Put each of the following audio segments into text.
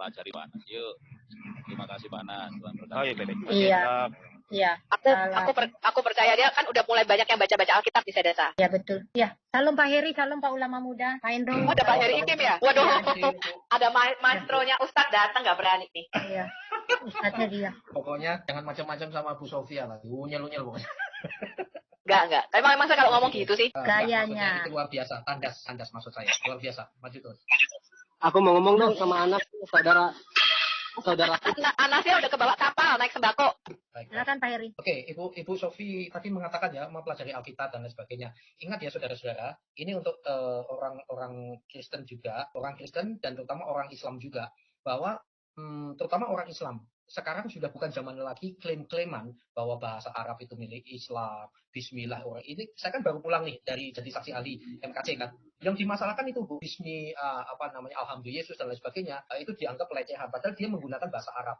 pelajari Pak Anas. Yuk. Terima kasih Pak Anas. Oh iya, Bebe. Iya. Iya. Aku percaya dia kan udah mulai banyak yang baca akitab di Sedesa. Ya betul. Ya. Salam Pak Heri, salam Pak Ulama Muda, Pak Indro. Ada Pak Heri Ikim ya? Waduh. Ada maestronya Ustadz datang nggak berani nih. Iya. Ustadznya dia. Pokoknya jangan macam-macam sama Bu Sofia lah. Unyel-unyel pokoknya. Enggak. Emang saya kalau ngomong gitu sih. Gayanya. Itu luar biasa. Tandas maksud saya. Luar biasa. Maju terus. Aku mau ngomong dong sama anak saudara. Anasnya udah kebawa kapal naik sembako. Silakan Pak Heri. Oke, Ibu Sofi tadi mengatakan ya mempelajari Alkitab dan lain sebagainya. Ingat ya saudara-saudara, ini untuk orang Kristen juga, orang Kristen dan terutama orang Islam juga, bahwa terutama orang Islam sekarang sudah bukan zaman lagi klaim-klaiman bahwa bahasa Arab itu milik Islam, Bismillah. Ini saya kan baru pulang nih dari jadi saksi ahli MKC kan. Yang dimasalahkan itu Bismi Alhamdulillah Yesus dan lain sebagainya, itu dianggap pelecehan padahal dia menggunakan bahasa Arab.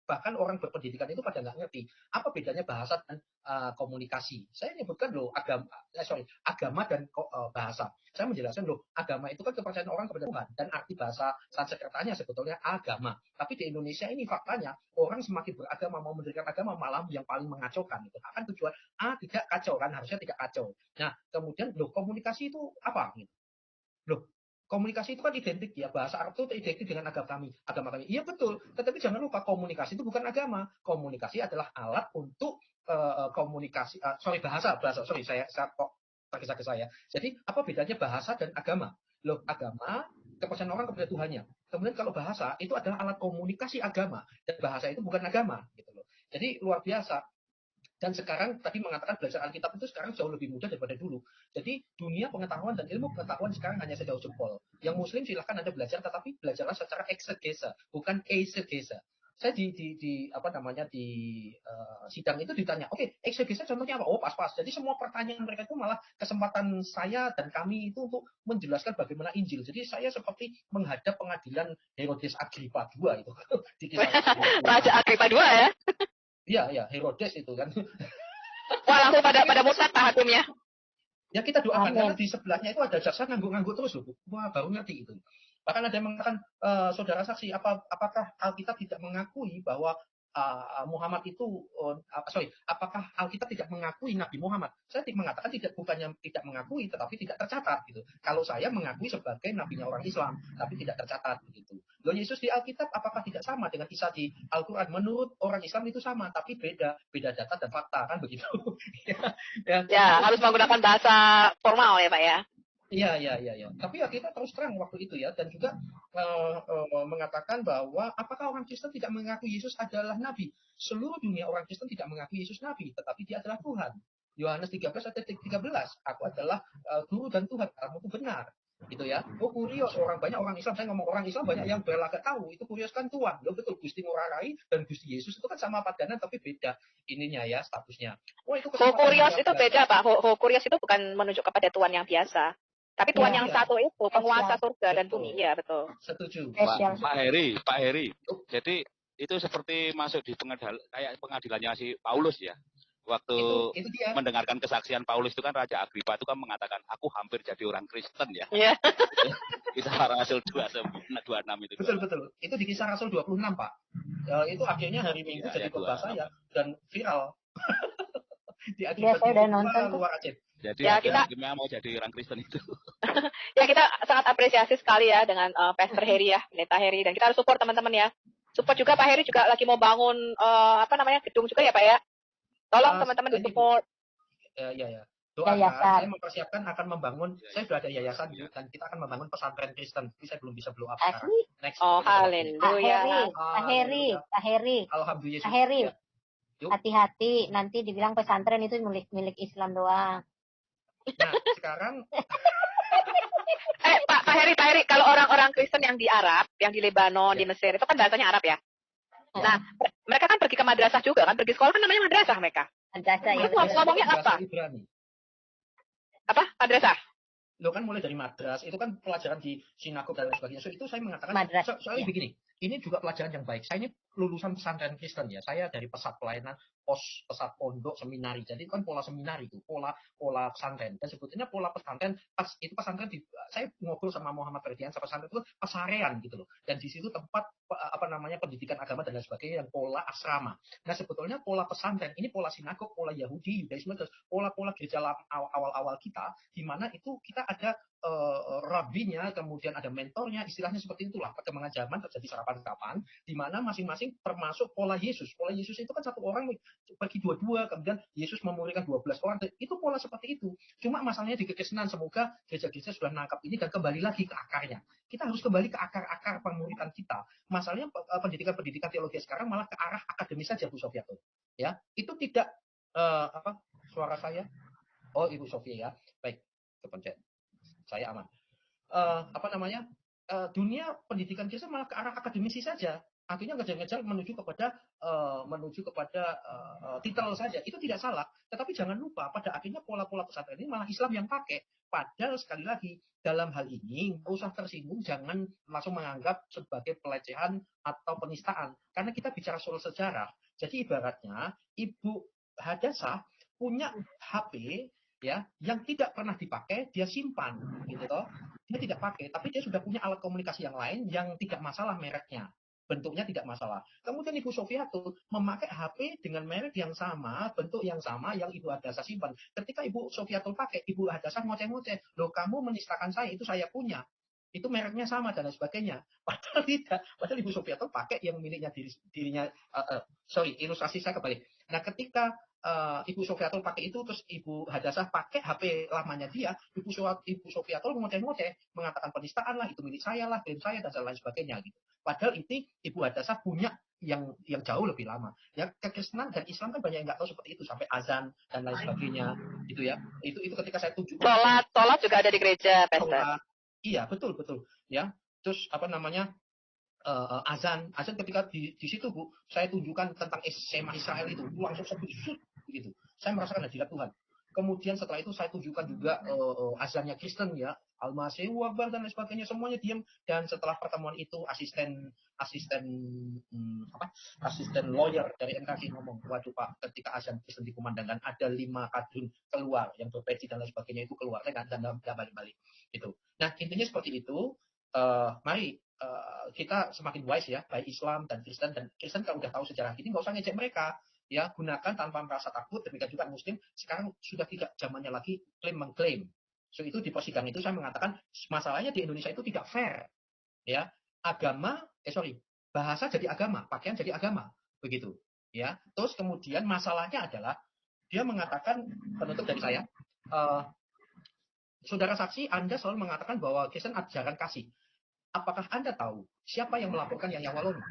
Bahkan orang berpendidikan itu pada nggak ngerti apa bedanya bahasa dan komunikasi. Saya nyebutkan loh agama dan bahasa. Saya menjelaskan loh, agama itu kan kepercayaan orang kepada Tuhan dan arti bahasa Sanskertanya sebetulnya agama. Tapi di Indonesia ini faktanya orang semakin beragama mau mendirikan agama malah yang paling mengacaukan itu. Akan tujuan tidak kacau kan, harusnya tidak kacau. Nah, kemudian loh komunikasi itu apa gitu. Loh, komunikasi itu kan identik ya, bahasa Arab itu identik dengan agama kami. Iya betul, tetapi jangan lupa komunikasi itu bukan agama. Komunikasi adalah alat untuk bahasa. Saya kok pakai saya. Jadi apa bedanya bahasa dan agama? Loh, agama kepercayaan orang kepada Tuhannya. Kemudian kalau bahasa itu adalah alat komunikasi agama dan bahasa itu bukan agama gitu loh. Jadi luar biasa. Dan sekarang tadi mengatakan belajar Alkitab itu sekarang jauh lebih mudah daripada dulu. Jadi dunia pengetahuan dan ilmu pengetahuan sekarang hanya sejauh jempol. Yang Muslim silahkan Anda belajar, tetapi belajarlah secara eksegesa, bukan eisegesa. Saya di sidang itu ditanya, oke, eksegesa contohnya apa? Oh, pas-pas. Jadi semua pertanyaan mereka itu malah kesempatan saya dan kami itu untuk menjelaskan bagaimana Injil. Jadi saya seperti menghadap pengadilan Herodes Agripa II itu. Di Raja Agripa II ya? Iya, Herodes itu kan. Wah, langsung pada murtad Pak Hakumnya. Ya kita doakan, karena di sebelahnya itu ada jaksa ngangguk-ngangguk terus loh. Wah, baru ngerti itu. Bahkan ada yang mengatakan, saudara saksi, apakah Alkitab tidak mengakui bahwa Muhammad itu, apakah Alkitab tidak mengakui Nabi Muhammad? Saya mengatakan bukannya tidak mengakui, tetapi tidak tercatat gitu. Kalau saya mengakui sebagai nabinya orang Islam, tapi tidak tercatat begitu. Loh, Yesus di Alkitab apakah tidak sama dengan Isa di Al-Quran? Menurut orang Islam itu sama, tapi beda data dan fakta kan begitu. ya, harus menggunakan bahasa formal ya Pak ya. Iya. Tapi ya kita terus terang waktu itu ya, dan juga mengatakan bahwa apakah orang Kristen tidak mengakui Yesus adalah Nabi? Seluruh dunia orang Kristen tidak mengakui Yesus Nabi, tetapi dia adalah Tuhan. Yohanes 13 ayat 13, aku adalah guru dan Tuhan, kamu itu benar. Gitu ya. Oh kurios, banyak orang Islam, saya ngomong orang Islam banyak yang berlaga tahu, itu kurios kan Tuhan. Loh betul, Gusti Ngurah Rai dan Gusti Yesus itu kan sama padanan tapi beda ininya ya statusnya. Oh itu kurios itu beda Pak. Kurios itu bukan menunjuk kepada Tuhan yang biasa. Tapi Tuhan yang satu itu penguasa surga dan bumi, ya betul. Setuju. Pak Heri. Jadi itu seperti masuk di pengadilannya si Paulus ya. Waktu itu dia. Mendengarkan kesaksian Paulus itu kan Raja Agripa itu kan mengatakan aku hampir jadi orang Kristen ya. Iya. Kisah Rasul 26 itu. Betul. Itu di Kisah Rasul 26 Pak. Itu akhirnya hari Minggu jadi khotbah saya dan viral. Di saya udah nonton luar Aceh. Jadi ya, kita mau jadi orang Kristen itu. Ya kita sangat apresiasi sekali ya dengan Pastor Heri ya, Pendeta Heri, dan kita harus support teman-teman ya. Support juga Pak Heri juga lagi mau bangun gedung juga ya Pak ya. Tolong teman-teman di support. Ya. Doakan, saya mempersiapkan akan membangun, saya sudah ada yayasan dan kita akan membangun pesantren Kristen. Tapi saya belum bisa blow up sekarang. Next. Oh, haleluya. Pak Heri. Alhamdulillah. Pak Heri. Hati-hati, nanti dibilang pesantren itu milik Islam doang. Nah, sekarang Pak Heri, kalau orang-orang Kristen yang di Arab, yang di Lebanon, di Mesir, itu kan bahasanya Arab ya. Nah, mereka kan pergi ke madrasah juga kan, pergi sekolah kan namanya madrasah mereka. Madrasah ya. Itu ngomongnya apa? Apa? Madrasah? Lo kan mulai dari madras, itu kan pelajaran di sinagog dan lain sebagainya. So, itu saya mengatakan, soalnya begini, ini juga pelajaran yang baik. Saya ini lulusan pesantren Kristen ya. Saya dari pesat pelayanan, pesat pondok, seminari. Jadi itu kan pola seminari itu, pola pesantren. Dan sebetulnya pola pesantren pesantren saya ngobrol sama Muhammad Ferdian, pesantren itu pesarean gitu loh. Dan di situ tempat pendidikan agama dan lain sebagainya, dan pola asrama. Nah sebetulnya pola pesantren ini pola sinagog, pola Yahudi, Yudaisme, pola gereja awal-awal kita, di mana itu kita ada rabinya, kemudian ada mentornya, istilahnya seperti itulah. Perkembangan zaman terjadi serapan-serapan, di mana masing-masing termasuk pola Yesus. Pola Yesus itu kan satu orang pergi dua-dua, kemudian Yesus memuridkan 12 orang. Itu pola seperti itu. Cuma masalahnya di kekristenan, semoga gereja-gereja sudah menangkap ini dan kembali lagi ke akarnya. Kita harus kembali ke akar-akar pemuridan kita. Masalahnya pendidikan teologi sekarang malah ke arah akademis saja, Bu Sofiatul. Ya, itu tidak suara saya. Oh, Ibu Sofia ya. Baik, kepencet. Saya aman. Dunia pendidikan kita malah ke arah akademisi saja. Akhirnya ngejar-ngejar menuju kepada titel saja. Itu tidak salah. Tetapi jangan lupa pada akhirnya pola-pola pesantren ini malah Islam yang pakai. Padahal sekali lagi dalam hal ini nggak usah tersinggung, jangan langsung menganggap sebagai pelecehan atau penistaan. Karena kita bicara soal sejarah. Jadi ibaratnya Ibu Hadasah punya HP ya yang tidak pernah dipakai, dia simpan gitu toh. Dia tidak pakai, tapi dia sudah punya alat komunikasi yang lain yang tidak masalah mereknya, bentuknya tidak masalah. Kemudian Ibu Sofiatul memakai HP dengan merek yang sama, bentuk yang sama yang Ibu Hadasah simpan. Ketika Ibu Sofiatul pakai, Ibu Hadasah ngoceh-ngoceh, loh kamu menistakan saya, itu saya punya, itu mereknya sama dan lain sebagainya. Padahal tidak, padahal Ibu Sofiatul pakai yang miliknya dirinya. Ilustrasi saya kembali. Nah ketika Ibu Sofiatul pakai itu, terus Ibu Hadasah pakai HP lamanya dia, Ibu Sofiatul ngoceh-ngoceh, mengatakan penistaan lah, itu milik saya lah, klaim saya dan lain sebagainya gitu. Padahal ini Ibu Hadasah punya yang jauh lebih lama. Ya kekristenan dan Islam kan banyak yang nggak tahu seperti itu, sampai azan dan lain sebagainya, gitu ya. Itu ketika saya tunjukkan. Sholat juga ada di gereja, Pastor. Iya, betul. Ya. Terus azan ketika di situ Bu, saya tunjukkan tentang Sema Israel itu langsung sebut gitu. Saya merasakan hadirat Tuhan. Kemudian setelah itu saya tunjukkan juga azannya Kristen ya, Al-Masihu Akbar dan lain sebagainya, semuanya diam. Dan setelah pertemuan itu asisten lawyer dari NKRI ngomong, waduh Pak, ketika azan Kristen dikumandangkan ada 5 kadrun keluar yang berpeci dan lain sebagainya itu keluar, saya nggak balik-balik gitu. Nah intinya seperti itu. Mari kita semakin wise ya, baik Islam dan Kristen. Dan Kristen kalau udah tahu sejarah ini nggak usah ngejek mereka ya, gunakan tanpa merasa takut. Demikian juga Muslim sekarang sudah tidak zamannya lagi klaim mengklaim. So itu di persidangan itu saya mengatakan masalahnya di Indonesia itu tidak fair ya, bahasa jadi agama, pakaian jadi agama, begitu ya. Terus kemudian masalahnya adalah dia mengatakan, penutup dari saya, saudara saksi, Anda selalu mengatakan bahwa Kristen ajaran kasih. Apakah Anda tahu siapa yang melaporkan Yahya Waloni?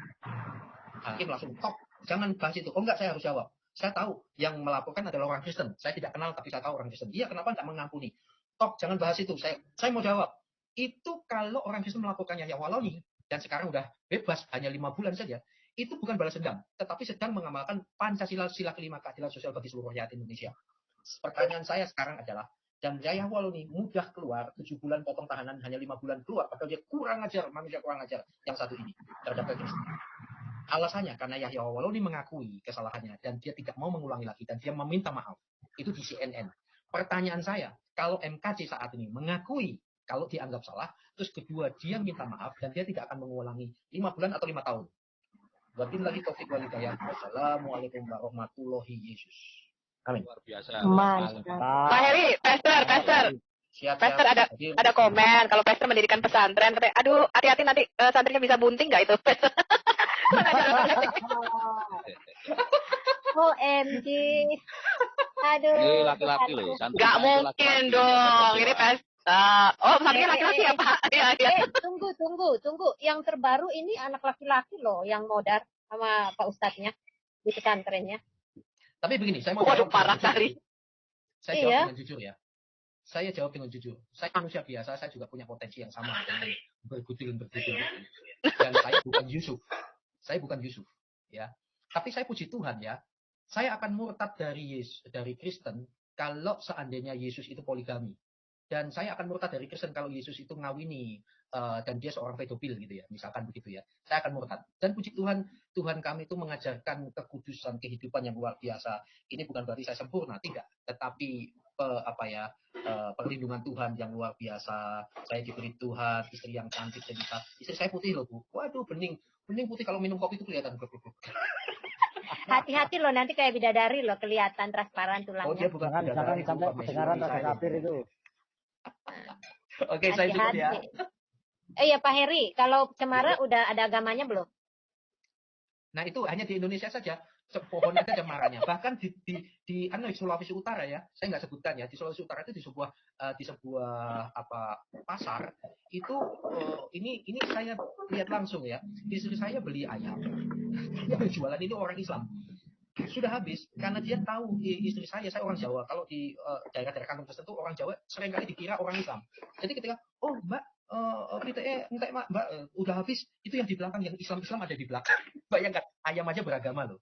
Hakim langsung top, jangan bahas itu. Oh enggak, saya harus jawab. Saya tahu yang melaporkan adalah orang Kristen. Saya tidak kenal tapi saya tahu orang Kristen. Iya, kenapa enggak mengampuni? Top, jangan bahas itu. Saya mau jawab. Itu kalau orang Kristen melaporkan Yahya Waloni dan sekarang udah bebas hanya 5 bulan saja, itu bukan balas dendam, tetapi sedang mengamalkan Pancasila, sila kelima, keadilan sosial bagi seluruh rakyat Indonesia. Pertanyaan saya sekarang adalah, dan Yahya Waloni mudah keluar, 7 bulan potong tahanan, hanya 5 bulan keluar, padahal dia kurang ajar, manusia kurang ajar yang satu ini terhadap Kristen. Alasannya karena Yahya Waloni mengakui kesalahannya dan dia tidak mau mengulangi lagi dan dia meminta maaf. Itu di CNN. Pertanyaan saya, kalau MKC saat ini mengakui kalau dianggap salah, terus kedua dia minta maaf dan dia tidak akan mengulangi 5 bulan atau 5 tahun. Wabillahi taufiq wal hidayah. Wassalamualaikum warahmatullahi Yesus. Amin. Luar biasa. Pak Heri, Pastor. Siap. Pastor ada komen kalau Pastor mendirikan pesantren, katanya, aduh hati-hati nanti santrinya bisa bunting nggak itu? OMG. Aduh. Ini laki-laki loh. Nggak mungkin dong. Ini santrinya laki-laki ya Pak? Iya. Tunggu. Yang terbaru ini anak laki-laki loh yang modar sama Pak Ustadznya di pesantrennya. Tapi begini, saya mau jawab parah sekali. Saya jawab dengan jujur ya. Saya jawab dengan jujur. Saya manusia biasa, saya juga punya potensi yang sama dengan bergudul. Dan saya bukan Yusuf, ya. Tapi saya puji Tuhan ya. Saya akan murtad dari Kristen kalau seandainya Yesus itu poligami. dan saya akan murtad dari Kristen kalau Yesus itu ngawini dan dia seorang pedofil gitu ya, misalkan begitu ya. Saya akan murtad. Dan puji Tuhan, Tuhan kami itu mengajarkan kekudusan kehidupan yang luar biasa. Ini bukan berarti saya sempurna, tidak. Tetapi perlindungan Tuhan yang luar biasa. Saya diberi Tuhan, istri yang cantik cerita. Istri saya putih loh, Bu. Waduh, bening putih, kalau minum kopi itu kelihatan. Hati-hati loh, nanti kayak bidadari loh, kelihatan transparan Oh, dia tulangnya. bukan Jangan bidadari, sampai Bu, kedengaran permaisuri rasa saya. kafir itu. Oke, saya cukup ya. Hati-hati. Ya Pak Heri, kalau cemara udah ada agamanya belum? Nah, itu hanya di Indonesia saja. Pohon aja cemaranya. Bahkan di Sulawesi Utara ya, saya nggak sebutkan ya, di Sulawesi Utara itu di sebuah pasar itu ini saya lihat langsung ya. Istri saya beli ayam. Yang jualan ini orang Islam. Sudah habis karena dia tahu istri saya orang Jawa. Kalau di daerah-daerah kampung tertentu orang Jawa seringkali dikira orang Islam. Jadi ketika Mbak Mbak udah habis, itu yang di belakang, yang Islam ada di belakang. Bayangkan, ayam aja beragama loh.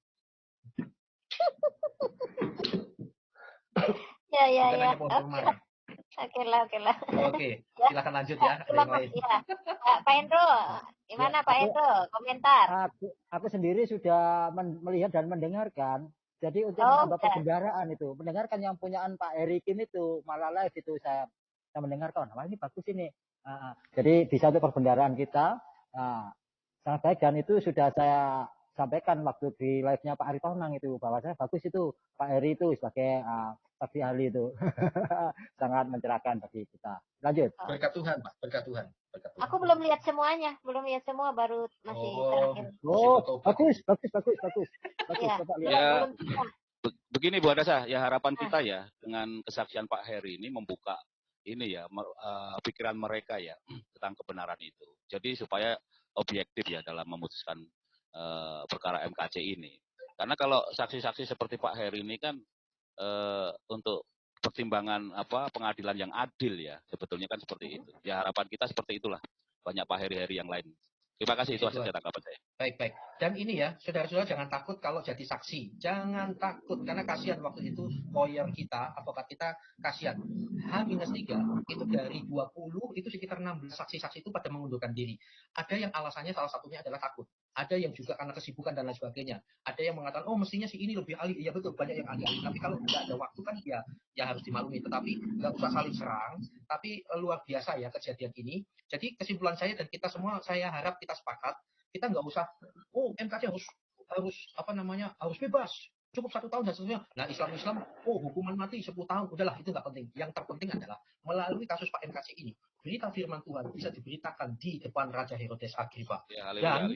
Ya. Hanya pohon cemara. Oke lah. Oke, silakan lanjut ya. Ada yang lain. Ya. Pak Hendro, gimana Pak Hendro? Komentar. Aku sendiri sudah melihat dan mendengarkan. Jadi untuk menambah perbendaharaan itu, mendengarkan yang punyaan Pak Erikin itu, malah live itu saya mendengarkan. Wah, ini bagus ini. Jadi bisa untuk perbendaharaan kita sangat baik, dan itu sudah saya sampaikan waktu di live-nya Pak Ari Tonang itu, bahwa saya bagus itu Pak Eri itu sebagai saksi ahli itu. Sangat mencerahkan bagi kita. Lanjut. Berkat Tuhan, Pak. Berkat Tuhan. Aku belum lihat semuanya, baru masih terakhir. Bagus. Ya, Coba lihat. Ya, begini Bu Adasa, ya harapan kita ya dengan kesaksian Pak Heri ini membuka ini ya pikiran mereka ya tentang kebenaran itu. Jadi supaya objektif ya dalam memutuskan perkara MKC ini. Karena kalau saksi-saksi seperti Pak Heri ini kan untuk pertimbangan pengadilan yang adil ya, sebetulnya kan seperti itu. Ya harapan kita seperti itulah. Banyak Pak Heri-Heri yang lain. Terima kasih, itu saja tanggapan saya. Baik. Dan ini ya, saudara-saudara jangan takut kalau jadi saksi. Jangan takut, karena kasihan waktu itu lawyer kita, advokat kita, kasihan. H-3 itu dari 20, itu sekitar 16 saksi-saksi itu pada mengundurkan diri. Ada yang alasannya salah satunya adalah takut. Ada yang juga karena kesibukan dan lain sebagainya. Ada yang mengatakan, mestinya si ini lebih ahli. Ya betul, banyak yang ahli. Tapi kalau nggak ada waktu kan ya harus dimaklumi. Tetapi nggak usah saling serang. Tapi luar biasa ya kejadian ini. Jadi kesimpulan saya dan kita semua, saya harap kita sepakat, kita nggak usah MKC harus bebas, cukup 1 tahun dan seterusnya. Nah, Islam hukuman mati 10 tahun, udahlah, itu nggak penting. Yang terpenting adalah melalui kasus Pak MKC ini, berita firman Tuhan bisa diberitakan di depan Raja Herodes Agripa. Dan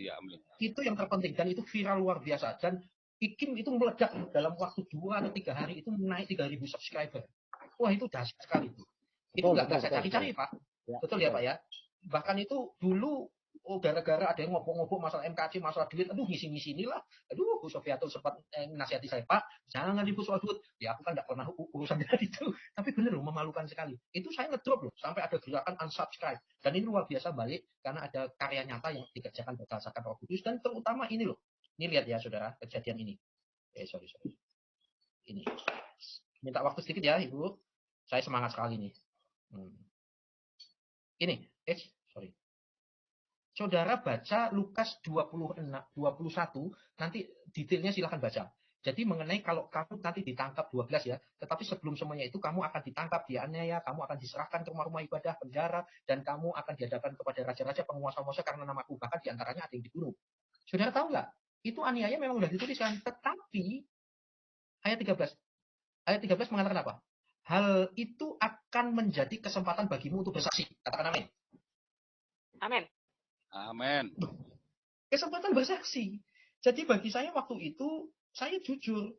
itu yang terpenting, dan itu viral luar biasa. Dan IKIM itu meledak dalam waktu 2 atau 3 hari itu naik 3.000 subscriber. Wah, itu dahsyat sekali itu. Itu nggak saya cari-cari, Pak. Betul ya Pak ya. Bahkan itu dulu gara-gara ada yang ngobok-ngobok masalah MKC, masalah duit, ngisi-ngisi inilah. Bu Sofiatul sempat nasihati saya, Pak, jangan ribut soal duit. Ya aku kan nggak pernah urusan dengan itu. Tapi bener loh, memalukan sekali. Itu saya ngedrop loh, sampai ada gerakan unsubscribe. Dan ini luar biasa balik, karena ada karya nyata yang dikerjakan berdasarkan Roh Kudus. Dan terutama ini loh. Ini lihat ya saudara, kejadian ini. Sorry. Ini. Minta waktu sedikit ya Ibu. Saya semangat sekali nih. Ini, sorry. Saudara baca Lukas 21, nanti detailnya silahkan baca. Jadi mengenai kalau kamu nanti ditangkap 12 ya, tetapi sebelum semuanya itu kamu akan ditangkap, dianiaya, kamu akan diserahkan ke rumah-rumah ibadah, penjara, dan kamu akan dihadapkan kepada raja-raja, penguasa-penguasa karena namaku. Bahkan diantaranya ada yang dibunuh. Saudara tahu nggak? Itu aniaya memang sudah dituliskan, tetapi ayat 13 mengatakan apa? Hal itu akan menjadi kesempatan bagimu untuk bersaksi. Katakan amin. Amin. Kesempatan bersaksi. Jadi bagi saya waktu itu, saya jujur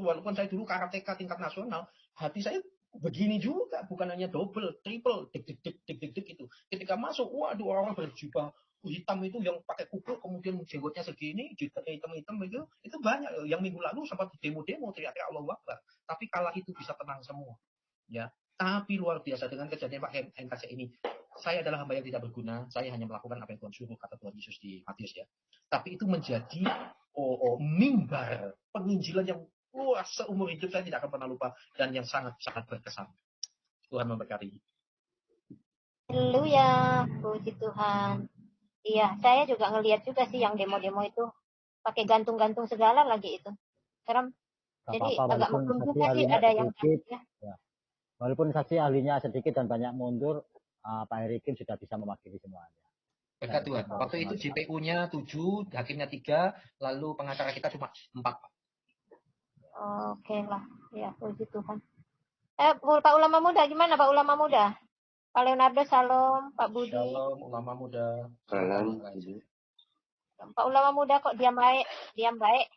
walaupun saya dulu karateka tingkat nasional, hati saya begini juga, bukan hanya double, triple, dik itu. Ketika masuk, waduh, orang-orang berjubah hitam itu yang pakai kuku, kemudian jenggotnya segini, hitam-hitam itu banyak. Yang minggu lalu sempat demo-demo teriak-teriak Allahu Akbar. Tapi kala itu bisa tenang semua. Ya, tapi luar biasa dengan kejadian Pak MKC ini. Saya adalah hamba yang tidak berguna. Saya hanya melakukan apa yang Tuhan suruh, kata Tuhan Yesus di Matius ya. Tapi itu menjadi mimbar penginjilan yang seumur hidup saya tidak akan pernah lupa dan yang sangat-sangat berkesan. Tuhan memberkati. Haleluya, puji Tuhan. Iya, saya juga ngelihat juga sih yang demo-demo itu pakai gantung-gantung segala lagi itu. Serem. Gak Jadi apa-apa, agak walaupun maklum saksi juga sih ahlinya ada yang sedikit, ya. ya. Walaupun saksi ahlinya sedikit dan banyak mundur, Pak Heri Kim sudah bisa mewakili semuanya. Berkat Tuhan. Kita Waktu itu JPU-nya 7, hakimnya 3, lalu pengacara kita cuma 4. Oke lah, ya puji Tuhan. Pak Ulama Muda gimana Pak Ulama Muda? Pak Leonardo, salam. Pak Budi. Shalom, ulama muda. Salam. Pak Ulama Muda kok diam baik, diam baik.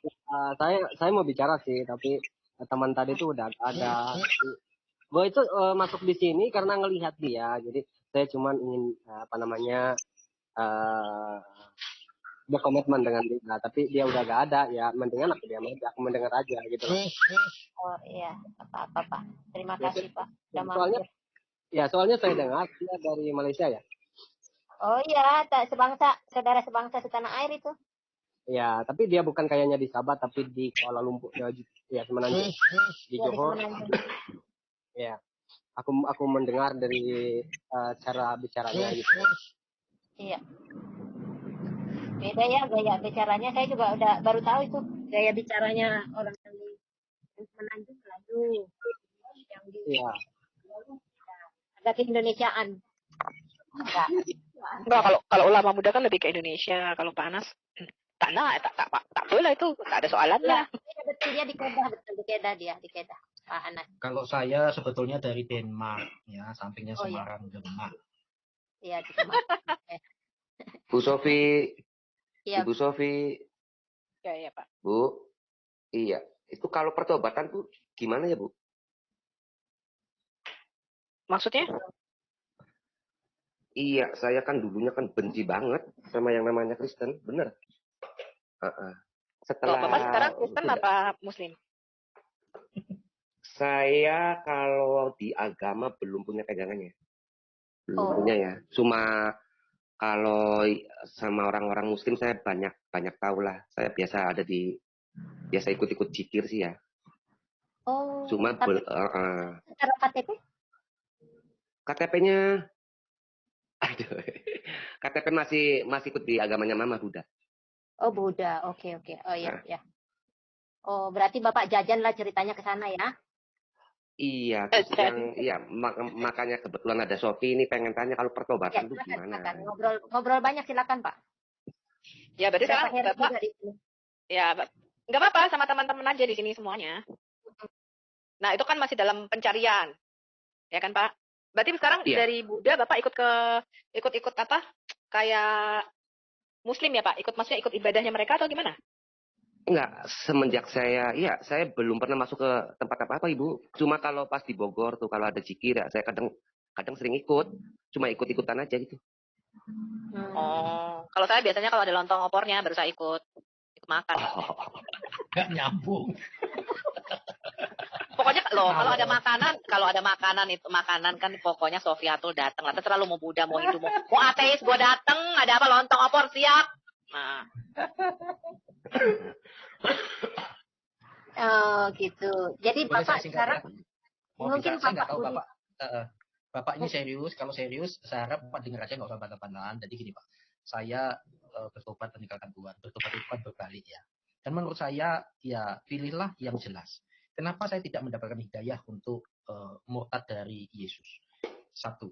Saya mau bicara sih, tapi teman tadi itu udah ada. Gue itu masuk di sini karena ngelihat dia, jadi saya cuma ingin berkomitmen dengan dia. Nah, tapi dia udah gak ada, ya mendingan aku diam aja, aku mendengar aja gitu loh. Oh iya, apa-apa Pak. Terima kasih Pak. Sudah Soalnya, mampir. soalnya saya dengar dia dari Malaysia ya. Oh iya, sebangsa, saudara sebangsa setanah air itu. Ya, tapi dia bukan kayaknya di Sabah, tapi di Kuala Lumpur, ya Semenanjung, di Iya, di Johor. Semenanjung. Ya, aku mendengar dari cara bicaranya gitu. Iya. Beda ya gaya bicaranya. Saya juga udah baru tahu itu gaya bicaranya orang yang di Semenanjung lalu yang di Iya. agak ke Indonesiaan. Enggak, kalau ulama muda kan lebih ke Indonesia. Kalau Pak Anas, tak boleh itu, tak ada soalannya. Ya, betul dia di Kedah, betul di Kedah, Pak Anas. Kalau saya sebetulnya dari Denmark, ya, sampingnya Oh, iya. Semarang, Denmark. Iya, di Semarang. Bu Sofi, Iya. Ibu Sofi, Ya Pak. Bu, iya. Itu kalau pertobatan tuh gimana ya Bu? Maksudnya? Iya, saya kan dulunya kan benci banget sama yang namanya Kristen, bener. Setelah Bapak sekarang Kristen apa Muslim? Saya kalau di agama belum punya pegangannya, belum punya ya. Cuma kalau sama orang-orang Muslim saya banyak tahu lah. Saya biasa ikut-ikut zikir sih ya. Oh. Cuma secara KTP? KTP-nya, aduh, KTP masih ikut di agamanya Mama Buddha. Oh Buddha, oke. Oh iya, ya. Oh berarti Bapak jajan lah ceritanya ke sana ya? Iya, makanya kebetulan ada Sofi ini pengen tanya kalau pertobatan itu gimana? Silakan. Ngobrol banyak silakan Pak. Ya berarti sekarang Bapak ya nggak apa-apa sama teman-teman aja di sini semuanya. Nah itu kan masih dalam pencarian, ya kan Pak? Berarti sekarang dari Buddha Bapak ikut apa? Kayak Muslim ya Pak? Maksudnya ikut ibadahnya mereka atau gimana? Enggak, semenjak saya belum pernah masuk ke tempat apa-apa Ibu. Cuma kalau pas di Bogor tuh kalau ada zikir ya saya kadang sering ikut. Cuma ikut-ikutan aja gitu. Oh, kalau saya biasanya kalau ada lontong opornya baru saya ikut makan. Gak nyambung. Pokoknya kalau ada makanan kan pokoknya Sofiatul datang lah. Terserah lu mau Buddha, mau Hindu, mau ateis, gua datang. Ada apa lontong opor siap. Nah. Oh gitu. Jadi Boleh Bapak sekarang mungkin saya nggak tahu Budi. Bapak ini serius. Kalau serius, saya harap Bapak dengar aja nggak usah bantah-bantahan. Jadi gini Pak, saya bertobat meninggalkan Tuhan. Bertobat itu kan berbalik ya. Dan menurut saya ya pilihlah yang jelas. Kenapa saya tidak mendapatkan hidayah untuk murtad dari Yesus? Satu,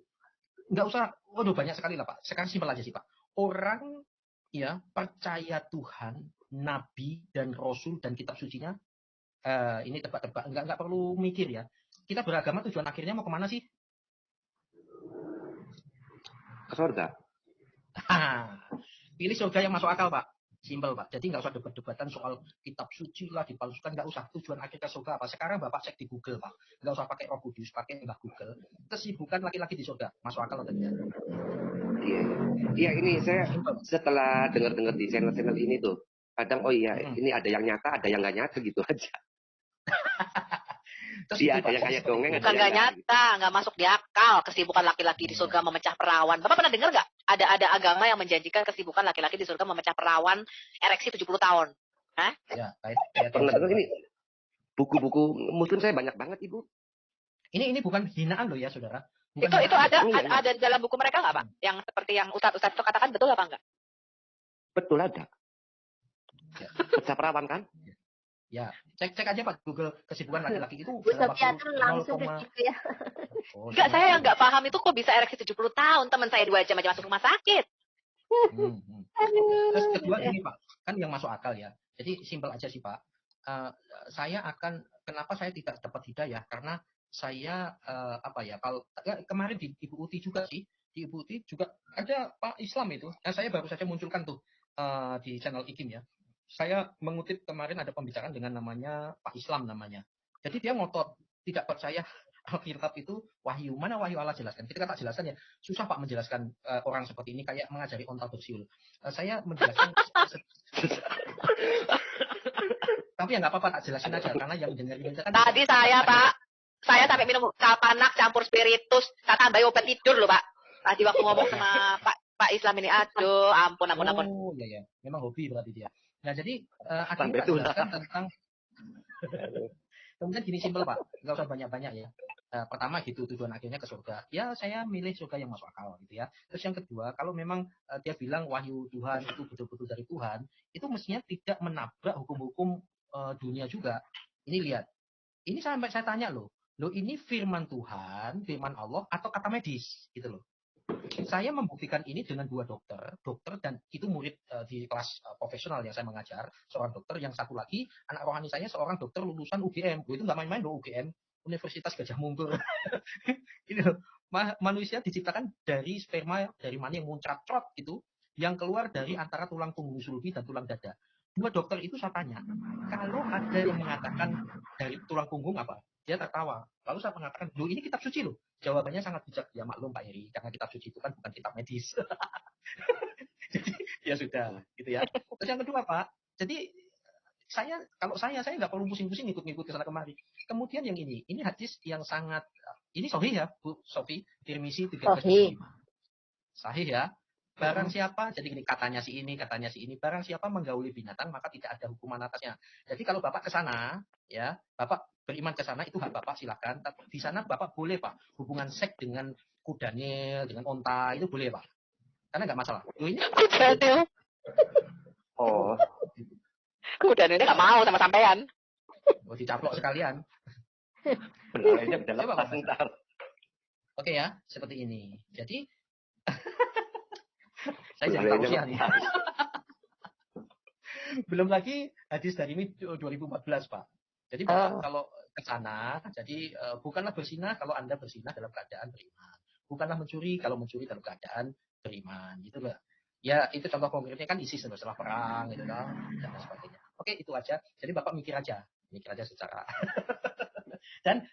nggak usah. Waduh banyak sekali lah Pak. Sekarang simpel aja sih Pak. Orang ya percaya Tuhan, Nabi dan Rasul dan kitab sucinya. Ini tebak-tebak, nggak perlu mikir ya. Kita beragama tujuan akhirnya mau kemana sih? Ke surga. Pilih surga yang masuk akal Pak. Simpel Pak. Jadi nggak usah debat-debatan soal kitab suci lah dipalsukan, nggak usah. Tujuan akhir ke surga apa? Sekarang Bapak cek di Google Pak. Nggak usah pakai Roh Kudus, pakai Mbah Google. Kesibukan laki-laki di surga, masuk akal atau tidak? Iya ini saya setelah dengar di channel-channel ini tuh, kadang ini ada yang nyata, ada yang nggak nyata gitu aja. Iya, ada yang kayak dongeng. Bukan nggak nyata, nggak masuk di akal. Kesibukan laki-laki di surga memecah perawan. Bapak pernah dengar nggak? Ada agama yang menjanjikan kesibukan laki-laki di surga memecah perawan ereksi 70 tahun. Hah? Ya, pernah dengar ini. Buku-buku Muslim saya banyak banget Ibu. Ini bukan hinaan loh ya saudara. Bukan Itu ada Iya, iya. ada di dalam buku mereka nggak Pak? Yang seperti yang Ustadz itu katakan betul apa enggak? Betul ada. Ya. Pecah perawan kan? Ya, cek aja Pak Google kesibukan laki-laki itu Bu dalam Sophia waktu tuh langsung ke 0, situ ya. oh, Enggak, saya yang nggak paham itu kok bisa ereksi 70 tahun. Teman saya 2 jam aja masuk rumah sakit. Terus kedua gini Pak, kan yang masuk akal ya. Jadi simpel aja sih Pak. Kenapa saya tidak dapat hidayah? Karena saya kalau kemarin di Ibu Uti juga sih, di Ibu Uti juga ada Pak Islam itu. Nah, saya baru saja munculkan tuh di channel IKIM ya. Saya mengutip kemarin ada pembicaraan dengan namanya Pak Islam namanya. Jadi dia ngotot tidak percaya Alkitab itu wahyu. Mana wahyu Allah jelaskan? Kita tak jelaskan ya. Susah Pak menjelaskan orang seperti ini kayak mengajari onta bersiul. Saya menjelaskan tapi ya nggak apa-apa tak jelasin aja karena yang dengerin itu kan Tadi saya Pak, saya sampai minum kapanak campur spiritus, saya tambahin obat tidur loh Pak. Tadi waktu ngomong sama Pak Islam ini, aduh, ampun. Oh iya, memang hobi berarti dia. Nah jadi akhirnya tak jelaskan tentang kemudian gini simpel Pak, nggak usah banyak-banyak ya. Pertama gitu tujuan akhirnya ke surga. Ya saya milih surga yang masuk akal gitu ya. Terus yang kedua, kalau memang dia bilang wahyu Tuhan itu betul-betul dari Tuhan, itu mestinya tidak menabrak hukum-hukum dunia juga. Ini lihat, ini sampai saya tanya loh ini firman Tuhan, firman Allah atau kata medis gitu loh. Saya membuktikan ini dengan 2 dokter dan itu murid di kelas profesional yang saya mengajar, seorang dokter, yang satu lagi anak rohani saya seorang dokter lulusan UGM. Itu nggak main-main loh UGM, Universitas Gajah Mungkur. Ini loh, manusia diciptakan dari sperma dari mana yang muncrat-trot gitu, yang keluar dari antara tulang punggung sulbi dan tulang dada. 2 dokter itu saya tanya, kalau ada yang mengatakan dari tulang punggung apa? Dia tertawa. Lalu saya mengatakan, loh ini kitab suci loh. Jawabannya sangat bijak. Ya maklum Pak Heri, karena kitab suci itu kan bukan kitab medis. Jadi ya sudah, gitu ya. Terus yang kedua Pak, jadi kalau saya nggak perlu pusing-pusing ngikut-ngikut ke sana kemari. Kemudian yang ini hadis yang sangat, ini sahih ya Bu Sofi, Tirmizi 1325. Sahih ya. Barang siapa, jadi ini katanya si ini, barang siapa menggauli binatang maka tidak ada hukuman atasnya. Jadi kalau Bapak ke sana, ya, Bapak beriman ke sana itu hak Bapak silakan. Tapi di sana Bapak boleh Pak hubungan seks dengan kudanil, dengan onta itu boleh Pak. Karena nggak masalah. Loh ini Kudanil. Oh. Kudanilnya nggak mau sama sampean. Oh, dicaplok sekalian. Belalainya udah lepas ntar. Oke ya, seperti ini. Jadi saya jadi tausiah nih. Belum lagi hadis dari ini 2014 Pak. Jadi Bapak kalau ke sana, jadi bukanlah bersinah kalau Anda bersinah dalam keadaan beriman. Bukanlah mencuri kalau mencuri dalam keadaan beriman. Gitu loh. Ya itu contoh konkretnya kan ISIS setelah perang gitu kan dan sebagainya. Oke itu aja. Jadi Bapak mikir aja secara dan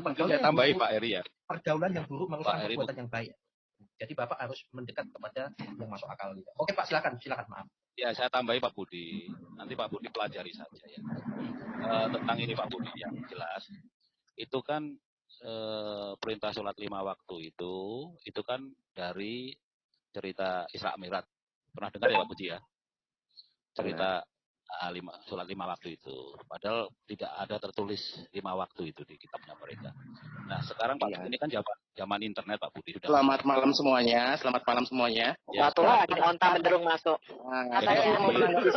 pergaulan saya tambahi Pak Heri ya. Pergaulan yang buruk merupakan perbuatan yang baik. Jadi Bapak harus mendekat kepada yang masuk akal gitu. Oke Pak, silakan maaf. Ya, saya tambahi Pak Budi. Nanti Pak Budi pelajari saja ya. Tentang ini Pak Budi yang jelas. Itu kan perintah sholat 5 waktu itu kan dari cerita Isra Mi'raj. Pernah dengar ya Pak Budi ya? Cerita sholat 5 waktu itu. Padahal tidak ada tertulis 5 waktu itu di kitabnya mereka. Nah sekarang Pak Budi ini kan zaman internet Pak Budi. Selamat malam semuanya. Ya, satu lagi onta menderung masuk. Nah, saya mau menanggapi.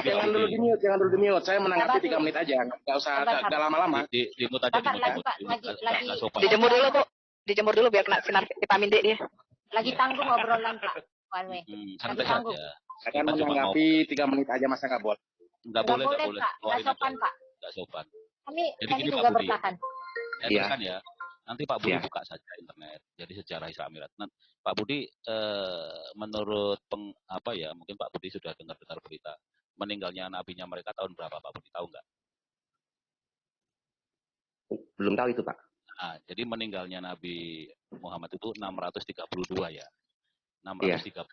Jangan dulu di mute. Saya menanggapi 3 menit aja. Nggak usah nggak lama-lama. Di mute aja. Lagi dijemur dulu Bu. Dijemur dulu biar kena sinar vitamin D dia. Lagi tanggung obrolan Pak. Santai saja. Saya akan menanggapi 3 menit aja, masa nggak boleh? Nggak boleh. Pak. Nggak sopan Pak. Nggak sopan. Kami gini, juga Pak Budi. bertahan. Kan ya. Nanti Pak Budi buka saja internet. Jadi sejarah Isra Mi'raj. Nah, Pak Budi menurut mungkin Pak Budi sudah dengar berita meninggalnya nabinya mereka tahun berapa Pak Budi, tahu nggak? Belum tahu itu Pak. Nah, jadi meninggalnya Nabi Muhammad itu 632 ya. 632.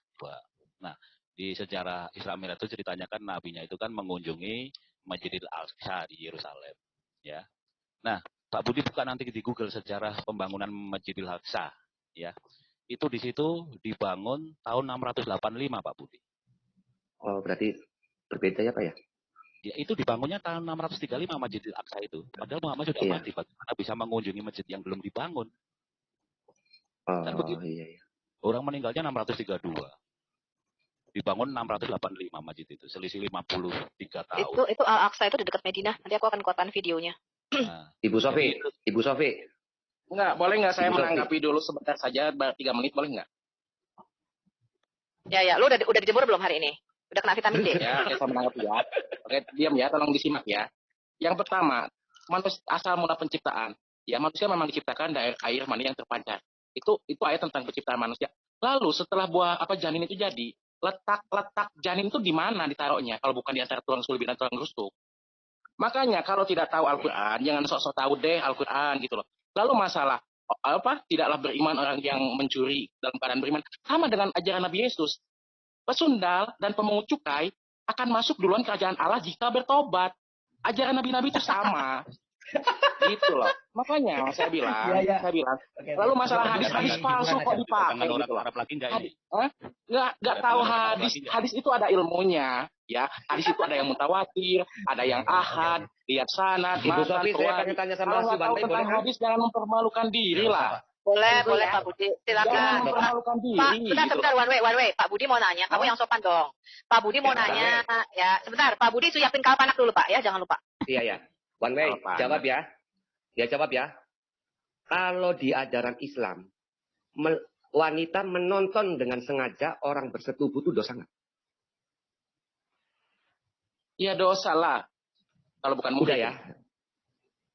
Nah, di sejarah Isra Mi'raj itu ceritanya kan nabinya itu kan mengunjungi Masjidil Aqsa di Yerusalem, ya. Nah, Pak Budi buka nanti di Google sejarah pembangunan Masjidil Aqsa, ya. Itu di situ dibangun tahun 685 Pak Budi. Oh, berarti berbeda ya Pak ya? Ya, itu dibangunnya tahun 635 Masjidil Aqsa itu. Padahal Muhammad sudah mati, bagaimana bisa mengunjungi masjid yang belum dibangun? Kan Oh begitu. iya, iya. Orang meninggalnya 632. Dibangun 685 masjid itu, selisih 53 tahun. Itu Al-Aqsa itu di dekat Madinah. Nanti aku akan kuatkan videonya. Nah, Ibu Sofi, jadi Ibu Sofi, Enggak, boleh nggak saya Ibu Sofi. menanggapi dulu sebentar saja, 3 menit boleh nggak? Ya, lu udah dijemur belum hari ini? Udah kena vitamin D? Ya, oke, saya menanggapi ya. Oke, diam ya, tolong disimak ya. Yang pertama, asal mula penciptaan. Ya, manusia memang diciptakan dari air mani yang terpancar. Itu ayat tentang penciptaan manusia. Lalu setelah janin itu jadi, letak janin itu di mana ditaruhnya? Kalau bukan di antara tulang sulbi dan tulang rusuk. Makanya kalau tidak tahu Al-Quran, jangan sok-sok tahu deh Al-Quran gitu loh. Lalu masalah tidaklah beriman orang yang mencuri dalam keadaan beriman, sama dengan ajaran Nabi Yesus. Pesundal dan pemungut cukai akan masuk duluan kerajaan Allah jika bertobat. Ajaran nabi-nabi itu sama. Gitu loh. Makanya saya bilang, Oke, lalu masalah hadis palsu kok dipakai tangan orang gitu loh. Arab lagi enggak ini? Nggak tahu hadis itu ada ilmunya, ya. Hadis itu ada yang mutawatir, ada yang ahad, lihat sanad, Ibu Sofi, saya pengen tanya sama Kalau nggak si tahu Bante, boleh tentang kan? hadis jangan mempermalukan diri lah. Boleh Gitu ya. Pak Budi. Jangan Silakan. mempermalukan diri. Pak, gitu sebentar, loh. one way. Pak Budi mau nanya. Kamu yang sopan dong. Pak Budi mau Ya, nanya. Ya, sebentar. Pak Budi suyapin kalpanak dulu, Pak. Ya, jangan lupa. Iya ya. One way, Apa? jawab ya. Ya jawab ya. Kalau di ajaran Islam, wanita menonton dengan sengaja orang bersetubuh itu dosa nggak? Ya dosa lah. Kalau bukan Udah muhrim. ya.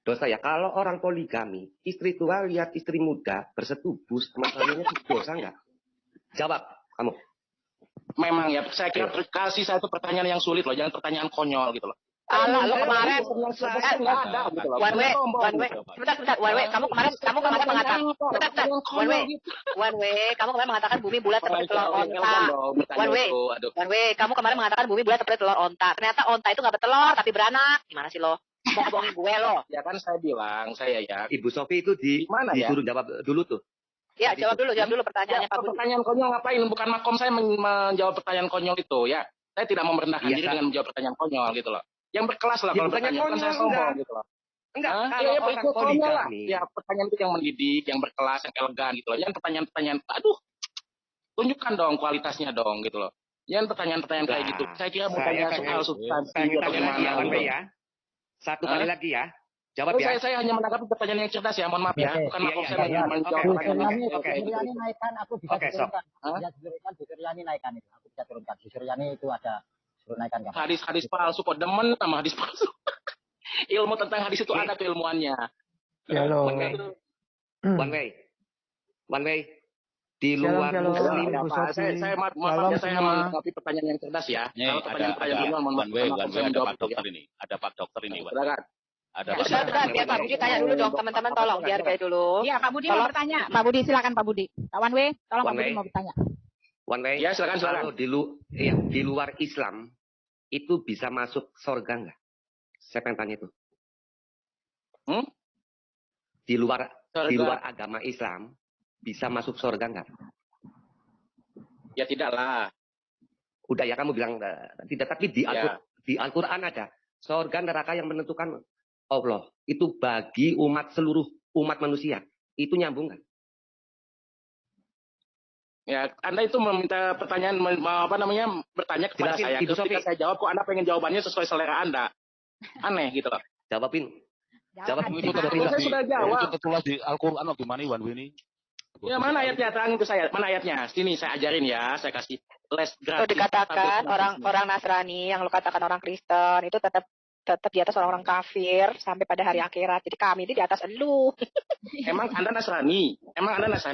Dosa ya. Kalau orang poligami, istri tua lihat istri muda bersetubuh sama suaminya itu dosa nggak? Jawab kamu. Memang ya, saya kira kasih saya itu pertanyaan yang sulit loh, jangan pertanyaan konyol gitu loh. Alah, lo kemarin. Nggak ada gitu loh. One way. Gitu. Sebentar. One way. Kamu kemarin mengatakan. Sebentar. One way. Kamu kemarin mengatakan bumi bulat seperti telur onta. One way. Kamu kemarin mengatakan bumi bulat seperti telur onta. Ternyata onta itu nggak bertelur tapi beranak. Gimana sih lo? Mau bohongin gue lo? Ya kan saya bilang, ya. Ibu Sofi itu Mana ya? disuruh jawab dulu tuh. Ya, jawab dulu pertanyaannya Pak Budi. Pertanyaan konyol ngapain? Bukan makom saya menjawab pertanyaan konyol itu ya. Saya tidak mau merendahkan diri dengan menjawab pertanyaan konyol gitu loh. Yang berkelas lah Ya, kalau bukannya bertanya, kan saya konyol, sombong enggak. gitu loh. Enggak, Hah? kalau orang itu konyol lah. poligami. Ya, pertanyaan itu yang mendidik, yang berkelas, yang elegan gitu loh. Jangan pertanyaan-pertanyaan, aduh, tunjukkan dong kualitasnya dong gitu loh. Jangan pertanyaan-pertanyaan kayak gitu. Saya kira bertanya soal substansi pengen atau tanya lagi ya, gimana One Way gitu. ya. Satu kali lagi ya. Jawab Terus ya. saya hanya menanggapi pertanyaan yang cerdas ya, mohon maaf ya. Oke. Bukan Iya, makom iya, saya iya. menjawab Oke, pertanyaan. Bu Oke. Suryani naikkan, aku bisa Oke, sok. turunkan. Bu Suryani naikkan itu. Aku bisa turunkan. Bu Suryani itu ada suruh naikkan kamu. Hadis-hadis palsu kok demen sama hadis palsu. Ilmu tentang hadis itu ada keilmuannya. Halo. One Way. Di luar Shalom. Muslim. Ibu Pak, Sofi. saya maaf Salam ya, saya semua. menanggapi pertanyaan yang cerdas ya. Nih, Kalau pertanyaan ada mohon maaf, one way, saya ada menjawab Pak itu ya. Dokter ini. Ada Pak Dokter ini, Wan. Silakan. Ada Ya, Pak sudah, Dokter. biar Pak Budi tanya dulu dong, teman-teman tolong dihargai dulu. Iya, Pak Budi Tolong. mau bertanya. Pak Budi, silakan Pak Budi. Pak One Way, tolong Pak One Budi Way. mau bertanya. One Way. Ya, silakan. Kalau di luar Islam itu bisa masuk surga nggak? Saya pengen tanya itu. Di luar agama Islam bisa masuk surga nggak? Ya tidaklah. Udah ya kamu bilang tidak, tapi Ya. di Al-Quran ada surga neraka yang menentukan Allah. Itu bagi seluruh umat manusia. Itu nyambung nggak? Ya, Anda itu meminta pertanyaan bertanya kepada Jelasin, saya. Ibu Ketika Sofi. saya jawab kok Anda pengen jawabannya sesuai selera Anda. Aneh gitu loh. Jawabin. Jawab. Itu Saya tertulis sudah di jawab. itu tertulis di Al-Qur'an atau gimana Wan ini? Ya mana ayatnya? Terangin ke saya. Mana ayatnya? Sini saya ajarin ya. Saya kasih les gratis. Itu dikatakan orang Nasrani yang lu katakan orang Kristen itu tetap di atas orang-orang kafir sampai pada hari akhirat. Jadi kami itu di atas elu. Emang Anda Nasrani?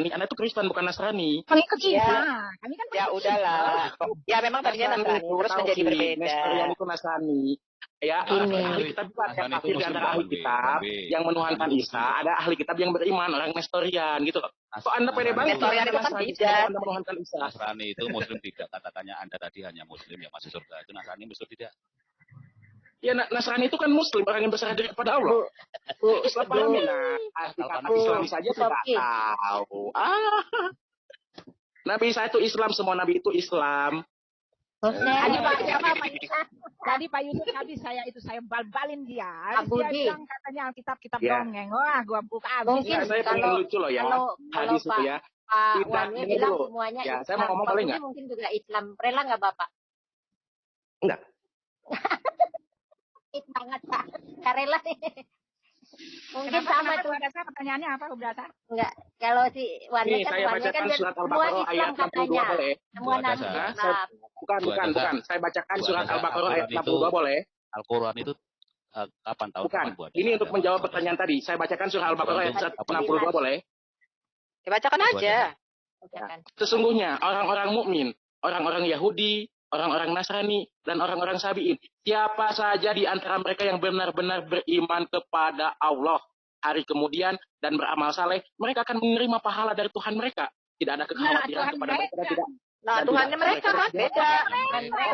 Anda itu Kristen bukan Nasrani. Pengikut Iya. kita. Kami kan Ya udahlah. Ya memang tadinya Nasrani terus menjadi berbeda. Nestorian itu Nasrani. Ya, Ini. ahli kitab juga ada Nasrani itu kafir di Muslim, antara Pak, ahli Wan B. kitab Wan B. yang menuhankan Muslim. Isa. Ada ahli kitab yang beriman orang Nestorian gitu loh. Kok Anda pede banget? Nestorian itu kan Nasrani tidak. kalau Anda menuhankan Isa. Nasrani itu Muslim tidak. Katakannya Anda tadi hanya Muslim yang masuk surga. Itu Nasrani Muslim tidak. Ya Nasrani itu kan Muslim, orang yang berserah diri kepada Allah. Islam pahami nah. Arti kata Islam saja tidak tahu. Nabi Isa itu Islam, semua nabi itu Islam. Tadi Pak siapa Pak Yusuf? Tadi Pak Yusuf habis saya bal-balin dia. Pak Dia Budi. bilang katanya Alkitab Ya. dongeng. Wah, gua buka habis. Mungkin Ya, saya pengen kalau lucu loh ya. kalau Hadis itu Pak ya. Pak Tidak, Wanwe dengar bilang dulu. semuanya Ya, saya Islam. mau ngomong Pak boleh Budi nggak? mungkin juga Islam. Rela nggak Bapak? Enggak. It banget Pak. Nggak rela nih. Mungkin Kenapa sama tuh tuh. ada saya pertanyaannya apa Ubrasa? Enggak. Kalau si Wanwe Nih, kan saya Wanwe kan bacakan surat semua Al-Baqarah Islam ayat 62 katanya. boleh? Semua Bu nabi Adasa. Islam. Bukan, Bu bukan, Adasa. bukan. Saya bacakan Bu surat Adasa, Al-Baqarah ayat Al-Quran itu 62 boleh? Al-Quran itu kapan tahun Bukan. kapan Bu Adasa? Ini untuk Ada, menjawab Bu Adasa. pertanyaan tadi. Saya bacakan surah Al-Baqarah ayat Al-Quran itu 62 boleh? Dibacakan Bu aja. Adasa. Bacakan. Sesungguhnya orang-orang mukmin, orang-orang Yahudi, orang-orang Nasrani, dan orang-orang Sabi'in, siapa saja di antara mereka yang benar-benar beriman kepada Allah hari kemudian dan beramal saleh, mereka akan menerima pahala dari Tuhan mereka. Tidak ada kekhawatiran Tuhan kepada mereka dan tidak. Nah, dan Tuhannya tidak- mereka kan beda.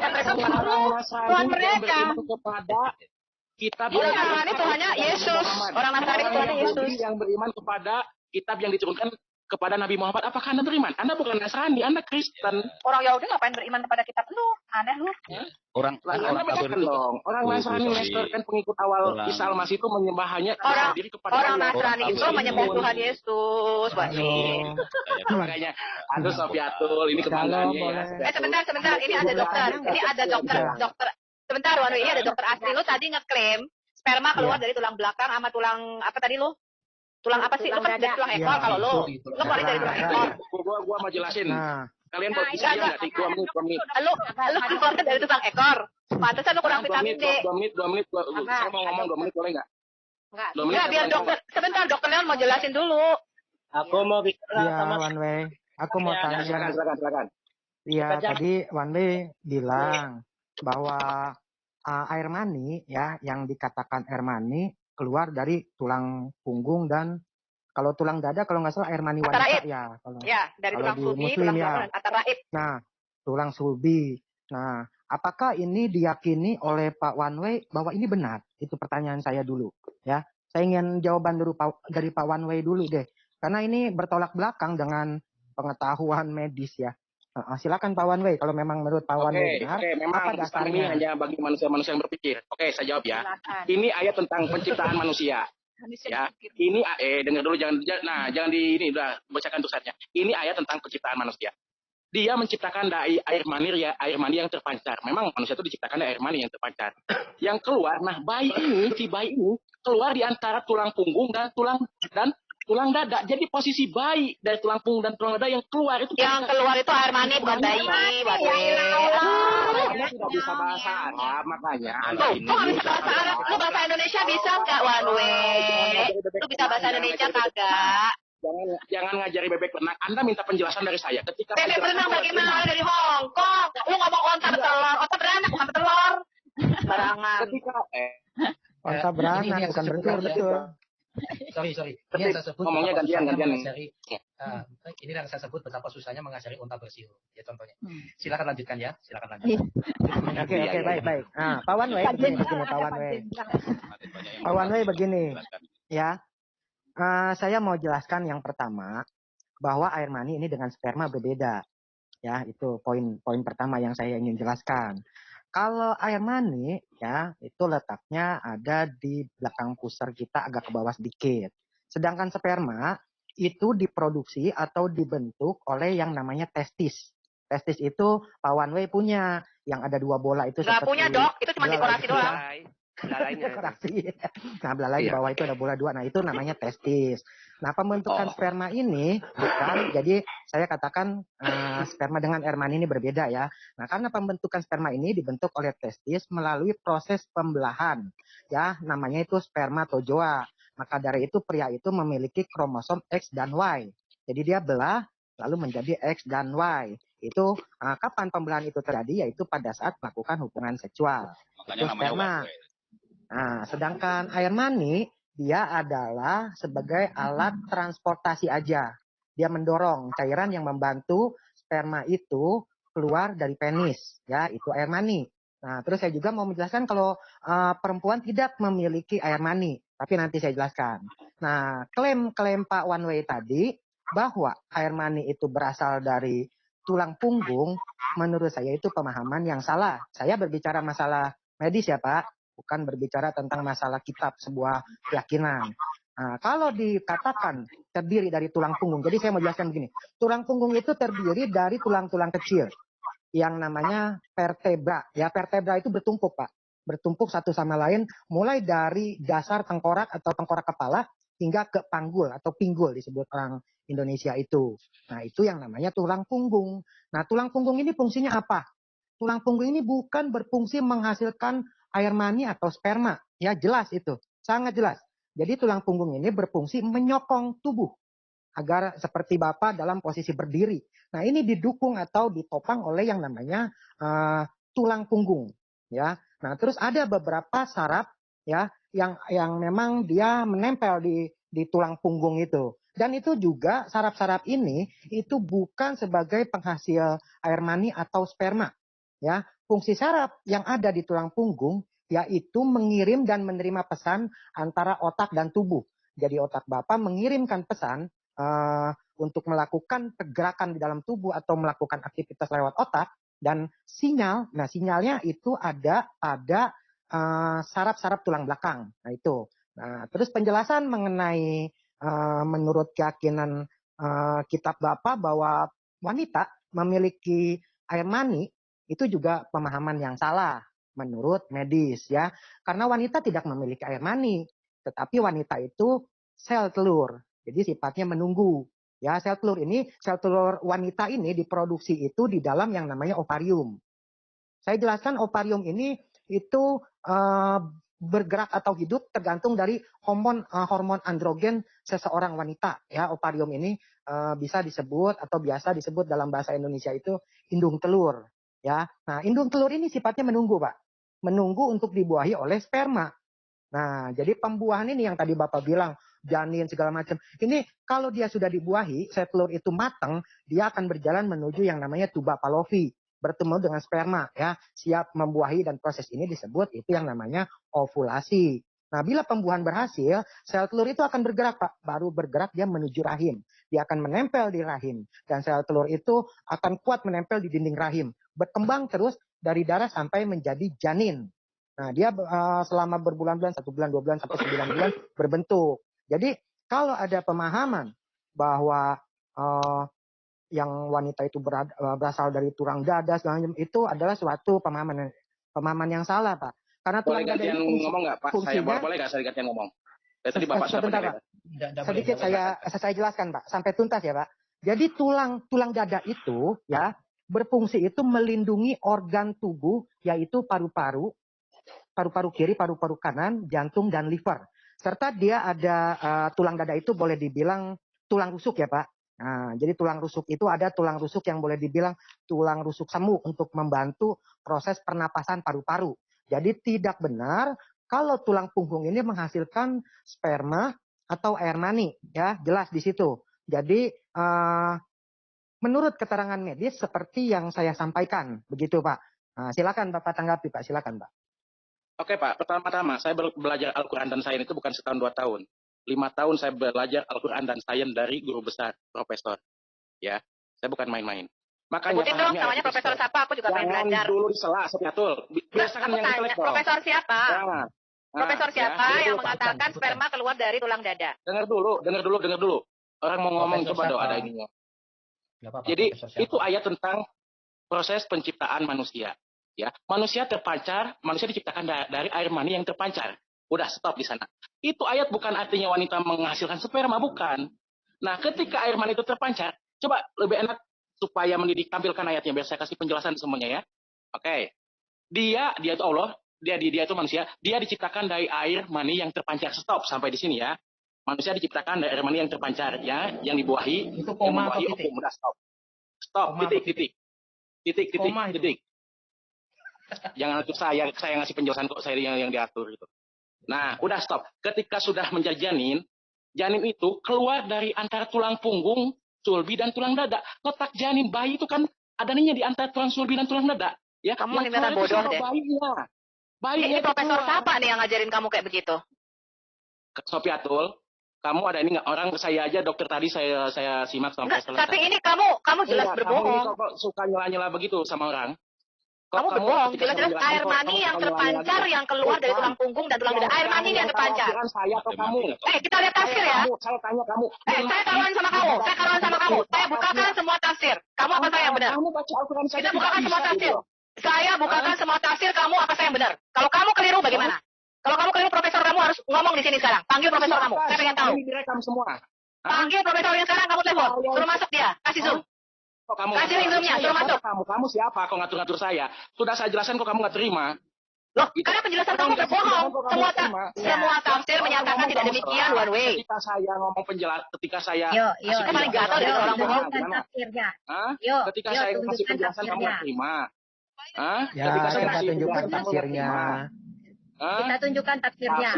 Mereka guru. Orang Nasrani Tuhan yang mereka. beriman kepada kitab Orang Nasrani Tuhannya Yesus. Orang Nasrani Tuhannya Yahudi Yesus. yang beriman kepada kitab yang diturunkan kepada Nabi Muhammad. Apakah Anda beriman? Anda bukan Nasrani, Anda Kristen. Orang Yahudi ngapain beriman kepada kitab lu? Aneh lu. Orang Lah, orang Anda kafir bedakan itu dong. Orang Bu, Nasrani sorry. Nestor kan pengikut awal Orang- Isa Al-Masih itu menyembah hanya Orang diri kepada orang Allah. Nasrani itu Orang menyembah kafir. Tuhan Yesus, Wani. Makanya, aduh Sofiatul, ini kebanggaannya ya. boleh. Sebentar. Ini ada dokter. Ini ada dokter. Sebentar, Wanu. Ini ada dokter asli. Lu tadi ngeklaim sperma keluar dari tulang belakang sama tulang apa tadi lu? Tulang apa sih? Lu kan dari tulang ekor Iya, kalau lu. itu, Lu keluar dari tulang ekor. Gua mau jelasin. Nah, Kalian Nah, bisa diam enggak. nggak? 2 menit, 2 menit. Lu keluar dari tulang ekor. Pantesan lu kurang 2 vitamin menit, D. 2 menit, 2 menit. Apa? Saya mau ngomong 2 menit boleh nggak? Enggak. 2 menit. Enggak, biar dokter. Sebentar, dokter Leon mau jelasin dulu. Aku mau bicara iya sama One Way. Aku mau Ya, Ya, silakan, tanya. silakan. Iya, Baca. tadi One Way bilang bahwa air mani ya, yang dikatakan air mani keluar dari tulang punggung dan kalau tulang dada kalau nggak salah air mani Antara wanita it. ya. Kalau Ya, dari Kalau tulang di sulbi, Muslim tulang ya. belakang, antara raib. Nah, tulang sulbi. Nah, apakah ini diyakini oleh Pak One Way bahwa ini benar? Itu pertanyaan saya dulu, ya. Saya ingin jawaban dari Pak One Way dulu deh, karena ini bertolak belakang dengan pengetahuan medis ya. Silakan Pak One Way, kalau memang menurut Pak One Way benar, Memang apa Islam ini dasarnya? hanya bagi manusia-manusia yang berpikir. Oke, saya jawab ya. Silakan. Ini ayat tentang penciptaan manusia. Ya, ini dengar dulu jangan di ini udah bacakan tulisannya. Ini ayat tentang penciptaan manusia. Dia menciptakan dari air mani yang terpancar. Memang manusia itu diciptakan dari air mani yang terpancar. Yang keluar, nah si bayi ini keluar di antara tulang punggung dan tulang dada. Jadi posisi bayi dari tulang punggung dan tulang dada yang keluar itu Yang keluar itu air mani bukan bayi, Anda tidak bisa bahasa Arab, makanya Anda Tuh, ini kok harus bahasa Arab? Lu bahasa Indonesia bisa nggak, Wanwe? Lu bisa bahasa Indonesia kagak? Jangan ngajari bebek berenang. Anda minta penjelasan dari saya. Ketika Bebek berenang bagaimana dari Hong Kong? Lu ngomong onta bertelur, onta beranak bukan bertelur. Barangan. ketika Onta ini beranak, yang bukan saya betul, sebut betul. Sorry. Ini Tapi yang saya sebut ngomongnya betapa susahnya gantian. mengajari. Ini yang saya sebut betapa susahnya mengajari unta bersiul. Ya contohnya. Silakan lanjutkan ya. Silakan lanjutkan. Oke, baik. Nah, Pak One Way begini, Pak One Way. Pak One Way begini, ya. Saya mau jelaskan yang pertama bahwa air mani ini dengan sperma berbeda. Ya, itu poin pertama yang saya ingin jelaskan. Kalau air mani ya itu letaknya ada di belakang pusar kita agak ke bawah sedikit. Sedangkan sperma itu diproduksi atau dibentuk oleh yang namanya testis. Testis itu Pak One Way punya yang ada 2 bola itu Nggak seperti punya, Dok. Itu cuma dekorasi doang. dekorasi. Nah, belalai di bawah itu ada bola 2. Nah, itu namanya testis. Nah, pembentukan sperma ini bukan, jadi saya katakan sperma dengan air mani ini berbeda ya. Nah, karena pembentukan sperma ini dibentuk oleh testis melalui proses pembelahan. Ya, namanya itu spermatozoa. Maka dari itu pria itu memiliki kromosom X dan Y. Jadi dia belah lalu menjadi X dan Y. Itu kapan pembelahan itu terjadi? Yaitu pada saat melakukan hubungan seksual. Makanya Itu namanya sperma. One Way. Nah, sedangkan air mani dia adalah sebagai alat transportasi aja. Dia mendorong cairan yang membantu sperma itu keluar dari penis, ya, itu air mani. Nah, terus saya juga mau menjelaskan kalau perempuan tidak memiliki air mani, tapi nanti saya jelaskan. Nah, klaim Pak One Way tadi bahwa air mani itu berasal dari tulang punggung, menurut saya itu pemahaman yang salah. Saya berbicara masalah medis ya Pak, bukan berbicara tentang masalah kitab sebuah keyakinan. Nah, kalau dikatakan terdiri dari tulang punggung, jadi saya mau jelaskan begini. Tulang punggung itu terdiri dari tulang-tulang kecil yang namanya vertebra. Ya, vertebra itu bertumpuk Pak. Bertumpuk satu sama lain, mulai dari dasar tengkorak atau tengkorak kepala hingga ke panggul atau pinggul disebut orang Indonesia itu. Nah, itu yang namanya tulang punggung. Nah, tulang punggung ini fungsinya apa? Tulang punggung ini bukan berfungsi menghasilkan air mani atau sperma. Ya, jelas itu. Sangat jelas. Jadi tulang punggung ini berfungsi menyokong tubuh agar seperti Bapak dalam posisi berdiri. Nah, ini didukung atau ditopang oleh yang namanya tulang punggung, ya. Nah, terus ada beberapa saraf ya yang memang dia menempel di tulang punggung itu. Dan itu juga saraf-saraf ini itu bukan sebagai penghasil air mani atau sperma, ya. Fungsi saraf yang ada di tulang punggung yaitu mengirim dan menerima pesan antara otak dan tubuh. Jadi otak Bapak mengirimkan pesan untuk melakukan pergerakan di dalam tubuh atau melakukan aktivitas lewat otak, dan sinyal, nah sinyalnya itu ada pada saraf-saraf tulang belakang. Nah itu. Nah, terus penjelasan mengenai menurut keyakinan kitab Bapak bahwa wanita memiliki air mani itu juga pemahaman yang salah menurut medis ya. Karena wanita tidak memiliki air mani, tetapi wanita itu sel telur. Jadi sifatnya menunggu. Ya, sel telur wanita ini diproduksi itu di dalam yang namanya ovarium. Saya jelaskan ovarium ini itu bergerak atau hidup tergantung dari hormon androgen seseorang wanita. Ya, ovarium ini bisa disebut atau biasa disebut dalam bahasa Indonesia itu indung telur. Ya, nah indung telur ini sifatnya menunggu, Pak. Menunggu untuk dibuahi oleh sperma. Nah, jadi pembuahan ini yang tadi Bapak bilang, janin segala macam. Ini kalau dia sudah dibuahi, sel telur itu matang, dia akan berjalan menuju yang namanya tuba Pavlovi, bertemu dengan sperma, ya, siap membuahi, dan proses ini disebut itu yang namanya ovulasi. Nah, bila pembuahan berhasil, sel telur itu akan bergerak, Pak. Baru bergerak dia menuju rahim. Dia akan menempel di rahim. Dan sel telur itu akan kuat menempel di dinding rahim. Berkembang terus dari darah sampai menjadi janin. Nah, dia selama berbulan-bulan, 1 bulan, 2 bulan, sampai 9 bulan berbentuk. Jadi, kalau ada pemahaman bahwa yang wanita itu berasal dari tulang dada, itu adalah suatu pemahaman yang salah, Pak. Karena tulang dada itu ngomong nggak, Pak? Fungsinya, Boleh nggak saya gantian ngomong? Tadi Bapak sudah sebentar, Pak. Sedikit saya jelaskan, Pak, sampai tuntas ya, Pak. Jadi tulang dada itu ya berfungsi itu melindungi organ tubuh, yaitu paru-paru kiri, paru-paru kanan, jantung, dan liver. Serta dia ada tulang dada itu boleh dibilang tulang rusuk ya Pak. Nah, jadi tulang rusuk itu ada tulang rusuk yang boleh dibilang tulang rusuk semu untuk membantu proses pernapasan paru-paru. Jadi tidak benar kalau tulang punggung ini menghasilkan sperma atau air mani, ya jelas di situ. Jadi menurut keterangan medis seperti yang saya sampaikan, begitu Pak. Nah, silakan Bapak tanggapi Pak, silakan Pak. Oke Pak, pertama-tama saya belajar Al-Quran dan Sains itu bukan setahun 2 tahun. 5 tahun saya belajar Al-Quran dan Sains dari guru besar, profesor. Ya, saya bukan main-main. Makanya sebutin dong namanya profesor siapa, aku juga pengen belajar. Jangan dulu disela, betul. Biasakan yang intelektual. Profesor siapa? Nah, profesor siapa yang mengatakan sperma keluar dari tulang dada? Dengar dulu. Orang mau ngomong coba dong ada ininya. Jadi itu ayat tentang proses penciptaan manusia. Ya, manusia diciptakan dari air mani yang terpancar. Udah stop di sana. Itu ayat bukan artinya wanita menghasilkan sperma, bukan. Nah, ketika air mani itu terpancar, coba lebih enak supaya mendidik, tampilkan ayatnya biar saya kasih penjelasan semuanya ya. Oke. Dia itu Allah, dia itu manusia, dia diciptakan dari air mani yang terpancar. Stop sampai di sini ya. Manusia diciptakan dari air mani yang terpancar ya, yang dibuahi, itu koma atau titik. Udah stop. Stop, titik. Jangan untuk saya ngasih penjelasan kok, saya yang diatur gitu. Nah, udah stop. Ketika sudah menjadi janin itu keluar dari antara tulang punggung, sulbi, dan tulang dada. Letak janin bayi itu kan adanya di antara tulang sulbi dan tulang dada. Ya, kamu beneran bodoh deh. Bayinya ini profesor siapa nih yang ngajarin kamu kayak begitu? Sophie Atul. Kamu ada ini nggak? Orang saya aja dokter tadi saya simak sampai selesai. Tapi ini kamu jelas berbohong. Kamu kok suka nyela-nyela begitu sama orang? Kamu berbohong. Jelas-jelas air mani yang terpancar yang keluar dari tulang punggung dan tulang dada. Air mani yang terpancar. Saya atau kamu? Kita lihat tafsir ya. Saya tanya kamu. Saya kawan sama kamu. Saya bukakan semua tafsir. Kamu apa saya yang benar? Kamu baca Al-Quran saya. Kita bukakan semua tafsir. Saya bukakan semua tafsir. Kamu apa saya yang benar? Kalau kamu keliru bagaimana? Kalau kamu keliru, profesor kamu harus ngomong di sini sekarang. Panggil profesor kamu. Saya pengen tahu. Ini direkam semua. Panggil profesor yang sekarang, kamu telepon. Suruh masuk dia. Kasih zoom. Kasih link zoomnya, suruh masuk. Kamu siapa? Kok ngatur-ngatur saya? Sudah saya jelaskan kok kamu nggak terima. Loh, karena penjelasan kamu berbohong. Semua tafsir menyatakan tidak demikian, one way. Ketika saya ngomong ketika saya... Kita paling gatal dari orang bohong. Ketika saya kasih penjelasan kamu nggak terima. Ya, kita tunjukkan tafsirnya. Kita tunjukkan tafsirnya.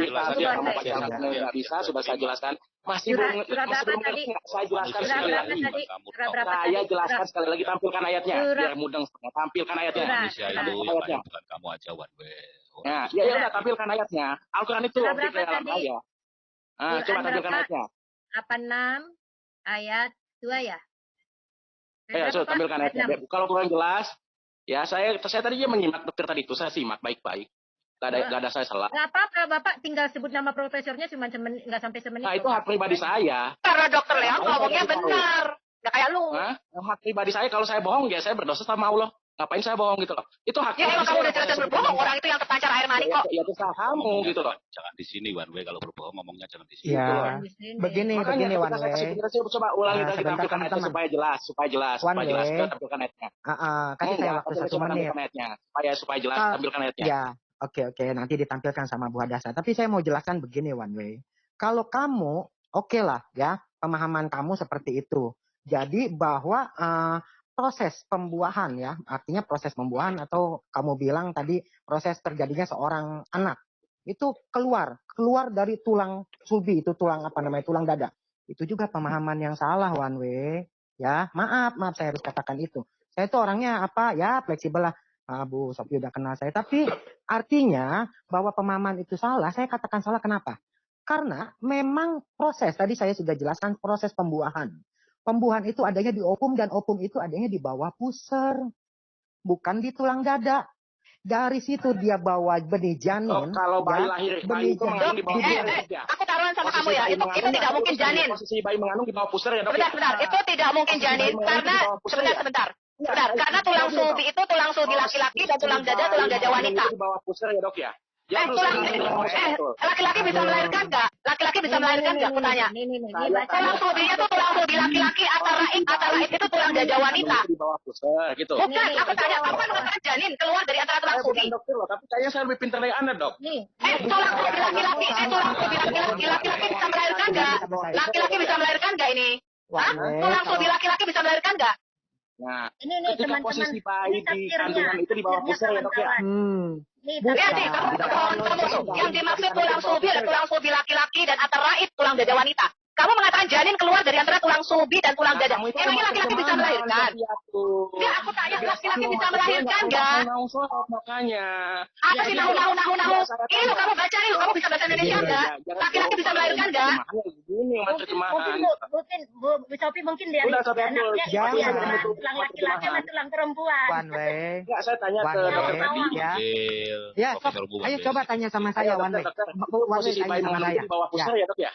Nggak bisa, sudah saya jelaskan. Masih belum tadi? Saya jelaskan sekali lagi. Saya jelaskan sekali lagi, tampilkan ayatnya. Biar mudeng, tampilkan ayatnya. Bukan kamu aja, one way. Ya udah, tampilkan ayatnya. Al-Quran itu di dalam ayat. Coba tampilkan ayatnya. 86 ayat 2 ya? Coba tampilkan ayatnya. Kalau kurang jelas, ya saya tadi menyimak dokter tadi itu, saya simak baik-baik. Gak ada saya salah. Nggak apa-apa, Bapak tinggal sebut nama profesornya cuma nggak sampai semenit. Nah, itu hak pribadi saya. Karena dokter Leon ngomongnya benar. Nggak kayak lu. Hak pribadi saya, kalau saya bohong ya saya berdosa sama Allah. Ngapain saya bohong gitu loh. Itu hak ya, kalau kamu udah jelas berbohong, orang itu yang terpancar air mani kok. Ya terserah kamu gitu loh. Jangan di sini, one way. Kalau berbohong ngomongnya jangan di sini. Ya, begini one way. Coba ulangi lagi, tampilkan ayatnya supaya jelas. Tampilkan ayatnya. Kasih saya waktu 1 menit. Supaya jelas, tampilkan ayatnya. Ya. Oke, nanti ditampilkan sama Bu Hadasa. Tapi saya mau jelaskan begini, one way. Kalau kamu, oke lah ya, pemahaman kamu seperti itu. Jadi bahwa proses pembuahan ya, artinya proses pembuahan atau kamu bilang tadi proses terjadinya seorang anak. Itu keluar dari tulang sulbi, itu tulang tulang dada. Itu juga pemahaman yang salah, one way. Ya, maaf saya harus katakan itu. Saya itu orangnya fleksibel lah. Bu Sophie udah kenal saya. Tapi artinya bahwa pemahaman itu salah, saya katakan salah kenapa? Karena memang proses, tadi saya sudah jelaskan proses pembuahan. Pembuahan itu adanya di opum dan opum itu adanya di bawah pusar. Bukan di tulang dada. Dari situ dia bawa benih janin. Kalau bayi lahir, bayi itu mengandung di bawah pusar. Aku taruhan sama kamu ya, itu tidak mungkin janin. Posisi bayi mengandung di bawah pusar ya dok. Sebentar, itu tidak mungkin janin. Karena, sebentar. Karena tulang sulbi itu tulang sulbi laki-laki dan tulang dada wanita. Di bawah pusar ya dok ya. Laki-laki bisa melahirkan nggak? Laki-laki bisa melahirkan nggak? Aku tanya. Tulang sulbinya tuh tulang sulbi laki-laki, antara itu tulang dada wanita. Di bawah pusar gitu. Bukan, aku tanya, kamu kan mengatakan janin keluar dari antara tulang sulbi. Dokter loh, tapi kayaknya saya lebih pintar dari Anda dok. Tulang sulbi laki-laki, laki-laki bisa melahirkan nggak? Laki-laki bisa melahirkan nggak ini? Tulang sulbi laki-laki bisa melahirkan nggak? Nah, ini ketika teman-teman, posisi bayi di kandungan itu di bawah pusar ya dok ya. Yang dimaksud tulang sulbi adalah tulang sulbi laki-laki dan antara itu tulang dada wanita. Kamu mengatakan janin keluar dari antara tulang sulbi dan tulang dada. Emangnya laki-laki bisa melahirkan? Ya, aku tanya laki-laki bisa melahirkan nggak? Makanya. Apa sih nahu? Ini lo kamu baca nih, kamu bisa bahasa Indonesia nggak? Laki-laki bisa melahirkan nggak? Mungkin Bu Sophie mungkin dari anaknya tulang laki-laki sama tulang perempuan. One way. Enggak, saya tanya ke dokter tadi. Ya, ayo coba tanya sama saya, one way. Posisi bayi mengandung di bawah pusar ya dok ya?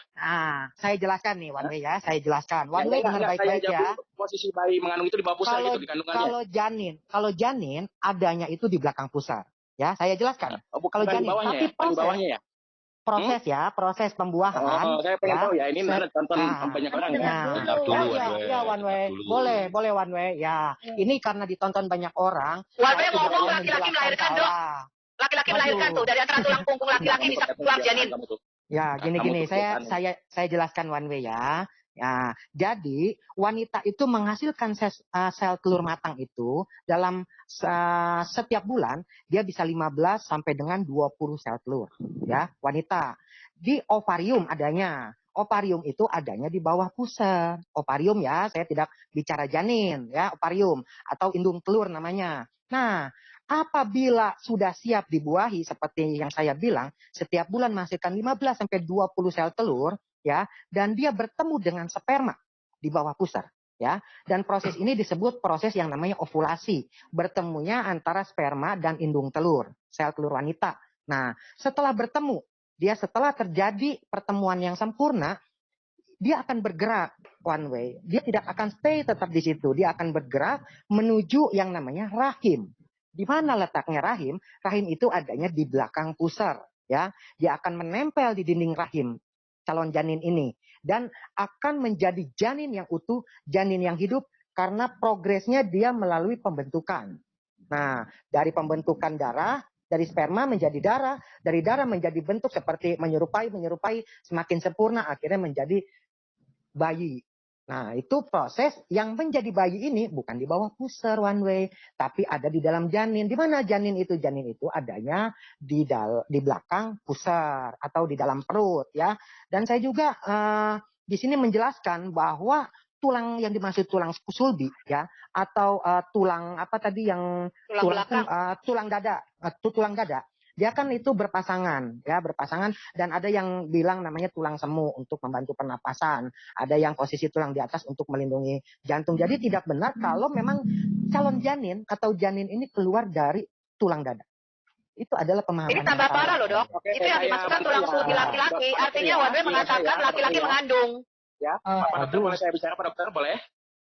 Saya jelaskan nih, one way ya. Saya jelaskan. One way dengan baik-baik ya. Posisi bayi mengandung itu di bawah pusar gitu di kandungannya. Kalau janin adanya itu di belakang pusar. Ya, saya jelaskan. Kalau janin, tapi proses pembuahan. Saya pengen tahu ya, ini tonton banyak orang ya. One way. Boleh one way. Ya, ini karena ditonton banyak orang. One way ngomong laki-laki melahirkan dok. Laki-laki melahirkan tuh dari antara tulang punggung laki-laki bisa keluar janin. Ya, gini. Saya jelaskan one way ya. Ya, jadi wanita itu menghasilkan sel telur matang itu dalam setiap bulan dia bisa 15 sampai dengan 20 sel telur, ya, wanita. Di ovarium adanya. Ovarium itu adanya di bawah pusar. Ovarium ya, saya tidak bicara janin, ya, ovarium atau indung telur namanya. Nah, apabila sudah siap dibuahi seperti yang saya bilang, setiap bulan menghasilkan 15 sampai 20 sel telur, ya, dan dia bertemu dengan sperma di bawah pusar, ya. Dan proses ini disebut proses yang namanya ovulasi, bertemunya antara sperma dan indung telur, sel telur wanita. Nah, setelah bertemu, setelah terjadi pertemuan yang sempurna, dia akan bergerak one way. Dia tidak akan stay tetap di situ. Dia akan bergerak menuju yang namanya rahim. Di mana letaknya rahim? Rahim itu adanya di belakang pusar, ya. Dia akan menempel di dinding rahim calon janin ini dan akan menjadi janin yang utuh, janin yang hidup karena progresnya dia melalui pembentukan. Nah, dari pembentukan darah, dari sperma menjadi darah, dari darah menjadi bentuk seperti menyerupai, semakin sempurna akhirnya menjadi bayi. Nah, itu proses yang menjadi bayi ini bukan di bawah pusar one way, tapi ada di dalam janin. Di mana janin itu? Janin itu adanya di belakang pusar atau di dalam perut, ya. Dan saya juga di sini menjelaskan bahwa tulang yang dimaksud tulang sulbi, ya, atau tulang apa tadi yang tulang dada. Dia kan itu berpasangan, ya, berpasangan, dan ada yang bilang namanya tulang semu untuk membantu pernapasan, ada yang posisi tulang di atas untuk melindungi jantung. Jadi tidak benar kalau memang calon janin atau janin ini keluar dari tulang dada. Itu adalah pemahaman. Ini tambah parah loh, Dok. Itu yang dimaksudkan tulang sulbi laki-laki, artinya Wadwe mengatakan laki-laki mengandung. Ya, Pak Dokter, boleh saya bicara, Pak Dokter, boleh?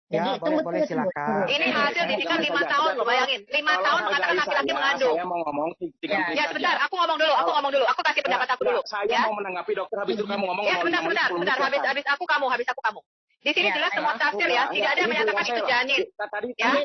Ya, boleh silakan. Ini hasil didikan 5 tahun loh, bayangin. 5 tahun mengatakan laki-laki mengandung. Saya mau ngomong 3 menit. Ya, sebentar, aku ngomong dulu. Aku kasih pendapat aku dulu. Saya mau menanggapi dokter, habis itu kamu ngomong. Ya, sebentar. Habis aku kamu. Di sini jelas semua tafsir ya, tidak ada yang menyatakan itu janin.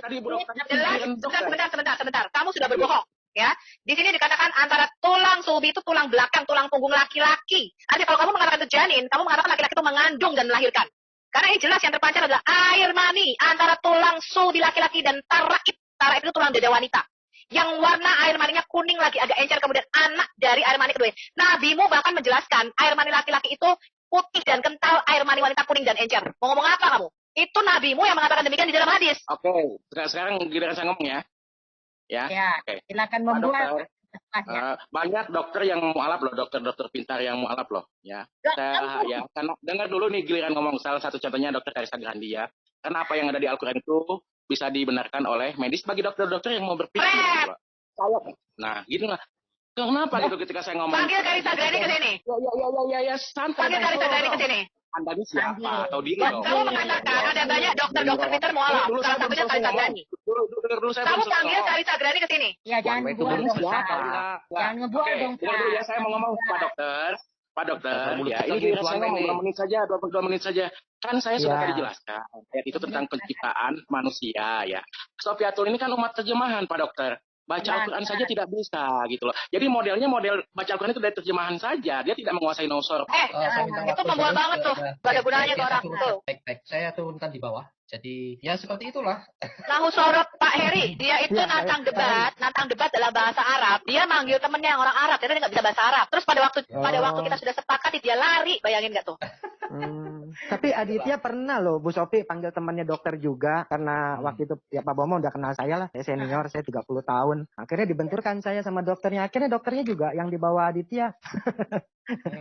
Tadi Bu Dokter. Jelas, sebentar. Kamu sudah berbohong. Ya, di sini dikatakan antara tulang sulbi itu tulang belakang, tulang punggung laki-laki. Artinya kalau kamu mengatakan itu janin, kamu mengatakan laki-laki itu mengandung dan melahirkan. Karena ini jelas yang terpancar adalah air mani antara tulang sulbi laki-laki dan taraib. Taraib itu tulang dada wanita. Yang warna air maninya kuning lagi, agak encer, kemudian anak dari air mani kedua. Nabimu bahkan menjelaskan air mani laki-laki itu putih dan kental, air mani wanita kuning dan encer. Mau ngomong apa kamu? Itu nabimu yang mengatakan demikian di dalam hadis. Oke, sekarang giliran saya ngomong ya. Ya, silakan membuat. Banyak dokter yang mualaf loh, dokter pintar yang mualaf loh, ya. Saya karena dengar dulu nih giliran ngomong, salah satu contohnya Dokter Kaisa Grandi ya. Karena apa yang ada di Al-Quran itu bisa dibenarkan oleh medis bagi dokter-dokter yang mau berpikir. Nah, gitu lah. Kenapa gitu ketika saya ngomong? Panggil Kaisa Grandi ke sini. Ya, santai. Panggil Kaisa Grandi ke sini. Anda ini siapa atau diri dong? Kamu mengatakan ada banyak dokter pintar mualaf. Salah satunya Kaisa Grandi. Kamu panggil Kaisa Grandi ke sini. Ya, jangan ngebuang dong. Dulu ya, saya mau ngomong Pak Dokter, ya ini giliran saya ngomong 2 menit saja. Kan saya sudah tadi jelaskan, itu tentang penciptaan manusia ya. Sofiatul ini kan umat terjemahan Pak Dokter. Baca Al-Quran saja tidak bisa gitu loh. Jadi modelnya model baca Al-Quran itu dari terjemahan saja. Dia tidak menguasai nosor. Itu membuat banget tuh. Gak ada gunanya ke orang tuh. Baik. Saya turunkan di bawah. Jadi ya seperti itulah. Nahu sorot Pak Heri, dia itu nantang debat dalam bahasa Arab. Dia manggil temennya yang orang Arab, karena dia nggak bisa bahasa Arab. Terus pada waktu kita sudah sepakati dia lari, bayangin nggak tuh? Tapi Aditya pernah loh, Bu Sofi panggil temannya dokter juga, karena waktu itu ya Pak Bomo udah kenal saya lah, saya senior, saya 30 tahun. Akhirnya dibenturkan saya sama dokternya, akhirnya dokternya juga yang dibawa Aditya.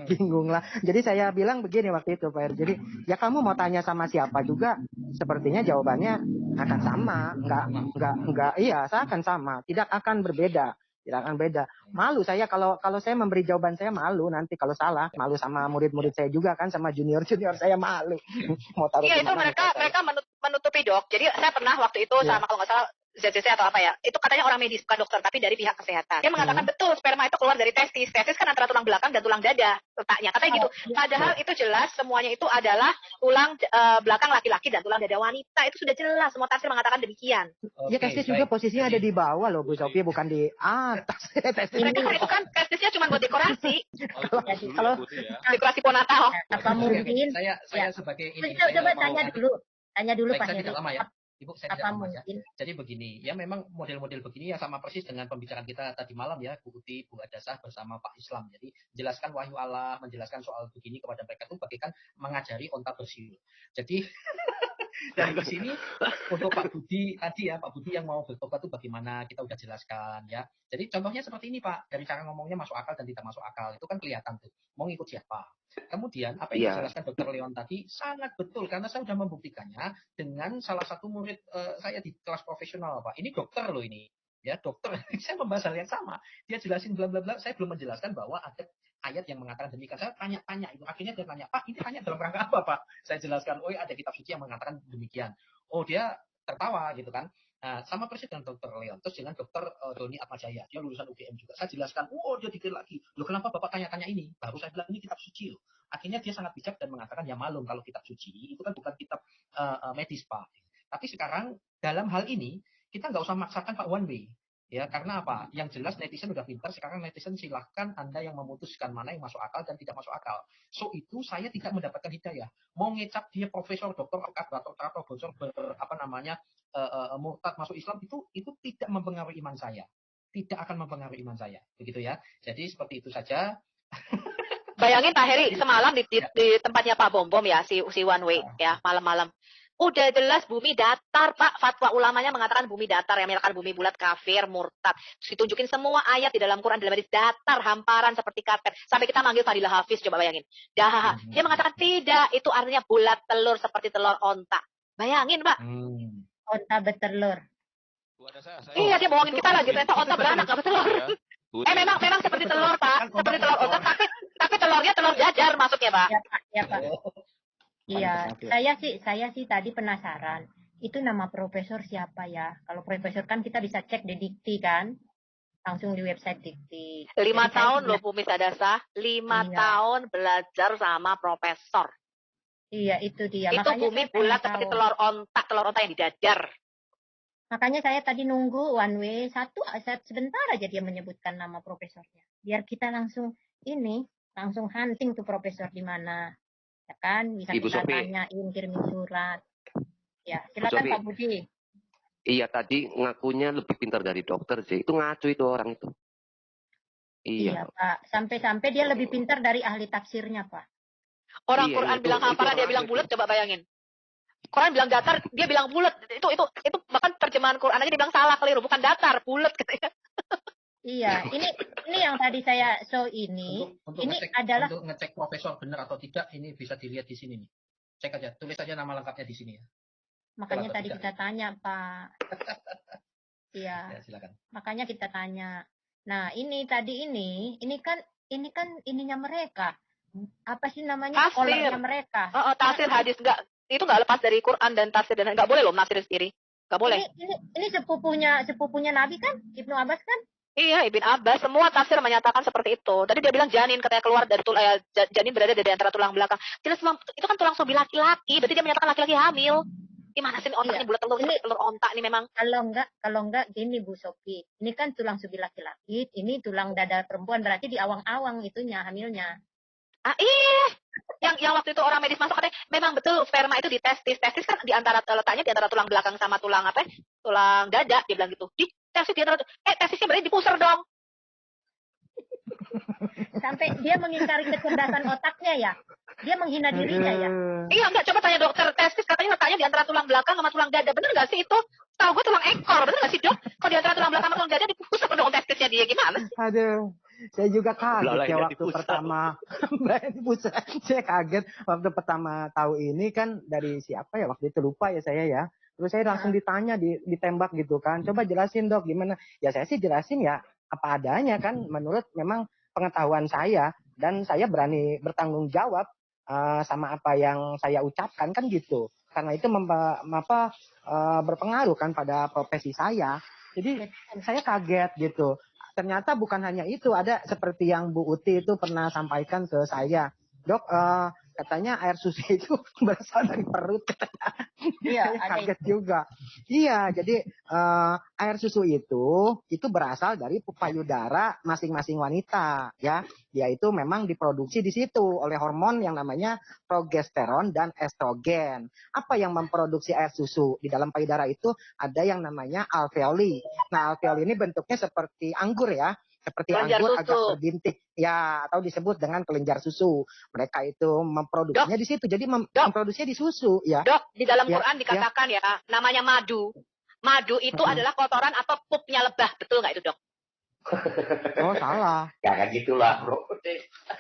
Bingung lah. Jadi saya bilang begini waktu itu Pak. Jadi ya kamu mau tanya sama siapa juga, sepertinya jawabannya akan sama. Enggak, iya, saya akan sama. Tidak akan berbeda. Malu saya kalau saya memberi jawaban, saya malu nanti kalau salah. Malu sama murid-murid saya juga kan, sama junior saya malu. Mau taruh itu mereka menutupi Dok. Jadi saya pernah waktu itu sama kalau nggak salah ZCC atau apa ya, itu katanya orang medis bukan dokter tapi dari pihak kesehatan. Dia mengatakan betul sperma itu keluar dari testis kan antara tulang belakang dan tulang dada letaknya, katanya gitu. Padahal itu jelas semuanya itu adalah tulang belakang laki-laki dan tulang dada wanita, itu sudah jelas, semua tafsir mengatakan demikian. Ya testis juga posisinya ada di bawah loh Bu Sofi, bukan di atas. Mereka itu kan testisnya cuma buat dekorasi. Kalau dekorasi ponatal. Apa mungkin? Saya sebagai ini. Coba tanya dulu Pak Heri. Tidak lama ya. Ibu, saya tidak lama ya. Mungkin? Jadi begini, ya memang model-model begini yang sama persis dengan pembicaraan kita tadi malam ya, Bu Uti, Bu Adasah bersama Pak Islam. Jadi jelaskan wahyu Allah, menjelaskan soal begini kepada mereka itu bagaikan mengajari onta bersiul. Jadi Dan di sini untuk Pak Budi tadi ya, Pak Budi yang mau bertobat itu bagaimana, kita udah jelaskan ya. Jadi contohnya seperti ini Pak, dari cara ngomongnya masuk akal dan tidak masuk akal, itu kan kelihatan tuh, mau ngikut siapa. Kemudian apa yang dijelaskan Dr. Leon tadi sangat betul, karena saya sudah membuktikannya dengan salah satu murid saya di kelas profesional Pak. Ini dokter loh ini. Ya dokter, saya membahas hal yang sama. Dia jelasin bla bla bla, saya belum menjelaskan bahwa ada ayat yang mengatakan demikian. Saya tanya-tanya itu, akhirnya dia tanya, Pak ini tanya dalam rangka apa Pak? Saya jelaskan, oh ada kitab suci yang mengatakan demikian. Oh dia tertawa gitu kan. Nah, sama persis dengan Dr. Leon, terus dengan Dr. Doni Atmajaya, dia lulusan UGM juga. Saya jelaskan, dia detail lagi. Loh kenapa Bapak tanya-tanya ini? Baru saya bilang ini kitab suci loh. Akhirnya dia sangat bijak dan mengatakan ya malum kalau kitab suci itu kan bukan kitab medis Pak. Tapi sekarang dalam hal ini kita nggak usah maksakan Pak one way. Ya, karena apa? Yang jelas netizen udah pintar, sekarang netizen silahkan Anda yang memutuskan mana yang masuk akal dan tidak masuk akal. So itu saya tidak mendapatkan hidayah. Mau ngecap dia profesor, doktor, atau bocor murtad masuk Islam itu tidak mempengaruhi iman saya. Tidak akan mempengaruhi iman saya. Begitu ya. Jadi seperti itu saja. Bayangin Pak Heri, semalam di tempatnya Pak Bom Bom ya, si One Way ya, malam-malam. Udah jelas bumi datar, Pak. Fatwa ulamanya mengatakan bumi datar, yang menyatakan bumi bulat kafir, murtad. Terus ditunjukin semua ayat di dalam Quran, dalam hadis datar, hamparan seperti karpet. Sampai kita manggil Fadilah Hafiz, coba bayangin. Dia mengatakan tidak, itu artinya bulat telur seperti telur onta. Bayangin, Pak. Onta bertelur. Iya, dia bohongin kita lagi. Ternyata onta beranak, gak bertelur. Memang seperti telur, Pak. Seperti telur onta, tapi telurnya telur jajar masuknya, Pak. Ya, Pak. Iya, saya sih tadi penasaran. Itu nama profesor siapa ya? Kalau profesor kan kita bisa cek di Dikti kan? Langsung di website Dikti. 5 tahun loh Bu Misadasa, 5 tahun belajar sama profesor. Iya, itu dia. Itu makanya bumi bulat seperti telur onta yang didadar. Makanya saya tadi nunggu one way sebentar aja dia menyebutkan nama profesornya. Biar kita langsung hunting tuh profesor di mana. Ya kan, bisa Ibu kita Sophie. tanyain, kirimin surat. Ya, silakan Pak Budi. Iya, tadi ngakunya lebih pintar dari dokter sih. Itu ngaco itu orang itu. Iya, Pak. Sampai-sampai dia lebih pintar dari ahli tafsirnya, Pak. Orang Quran bilang hamparan, dia bilang bulat, coba bayangin. Quran bilang datar, dia bilang bulat. Itu bahkan terjemahan Quran aja dia bilang salah, keliru, bukan datar, bulat katanya. Iya, ini yang tadi saya show ini. Untuk ngecek profesor benar atau tidak, ini bisa dilihat di sini nih. Cek aja, tulis aja nama lengkapnya di sini ya. Makanya tadi kita tanya, Pak. Iya. Ya, silakan. Makanya kita tanya. Nah, ini kan ininya mereka. Apa sih namanya? Scholarnya mereka. Tafsir hadis itu nggak lepas dari Quran dan tafsir, dan nggak boleh loh nafsir sendiri. Nggak boleh. Ini sepupunya Nabi kan? Ibnu Abbas kan? Iya, Ibn Abbas, semua tafsir menyatakan seperti itu. Tadi dia bilang janin, katanya keluar dari janin berada di antara tulang belakang. Jelas itu kan tulang sobi laki-laki, berarti dia menyatakan laki-laki hamil. Gimana sih otaknya bulat telur onta ini memang? Kalau enggak gini Bu Sophie. Ini kan tulang sobi laki-laki, ini tulang dada perempuan, berarti di awang-awang itunya hamilnya. Yang waktu itu orang medis masuk katanya memang betul sperma itu di testis kan letaknya di antara tulang belakang sama tulang dada, dia bilang gitu. Di testis di antara testisnya berarti di pusar dong. Sampai dia mengingkari kecerdasan otaknya ya. Dia menghina dirinya ya. Iya, enggak, coba tanya dokter testis, katanya letaknya di antara tulang belakang sama tulang dada. Bener nggak sih itu? Tahu gue tulang ekor, bener nggak sih Dok? Kalau di antara tulang belakang sama tulang dada di pusar dong testisnya dia, gimana sih? Aduh. Saya juga kaget ya waktu pertama saya kaget waktu pertama tahu ini kan dari siapa ya waktu itu, lupa ya saya ya. Terus saya langsung ditanya, ditembak gitu kan. Coba jelasin Dok gimana? Ya saya sih jelasin ya apa adanya kan, menurut memang pengetahuan saya, dan saya berani bertanggung jawab sama apa yang saya ucapkan kan gitu. Karena itu berpengaruh kan pada profesi saya. Jadi saya kaget gitu. Ternyata bukan hanya itu, ada seperti yang Bu Uti itu pernah sampaikan ke saya. Dok, katanya air susu itu berasal dari perut. Iya, saya kaget juga. Iya, jadi air susu itu berasal dari payudara masing-masing wanita, ya. Yaitu memang diproduksi di situ oleh hormon yang namanya progesteron dan estrogen. Apa yang memproduksi air susu? Di dalam payudara itu ada yang namanya alveoli. Nah, alveoli ini bentuknya seperti anggur ya. seperti Kelenjar anggur susu. agak berbintik, ya, atau disebut dengan kelenjar susu. Mereka itu memproduksinya di situ, jadi memproduksinya di susu, ya. Dok, di dalam Ya, Quran dikatakan ya, namanya madu. Madu itu adalah kotoran atau pupnya lebah, betul nggak itu, Dok? Oh, salah. Jangan gitulah, bro.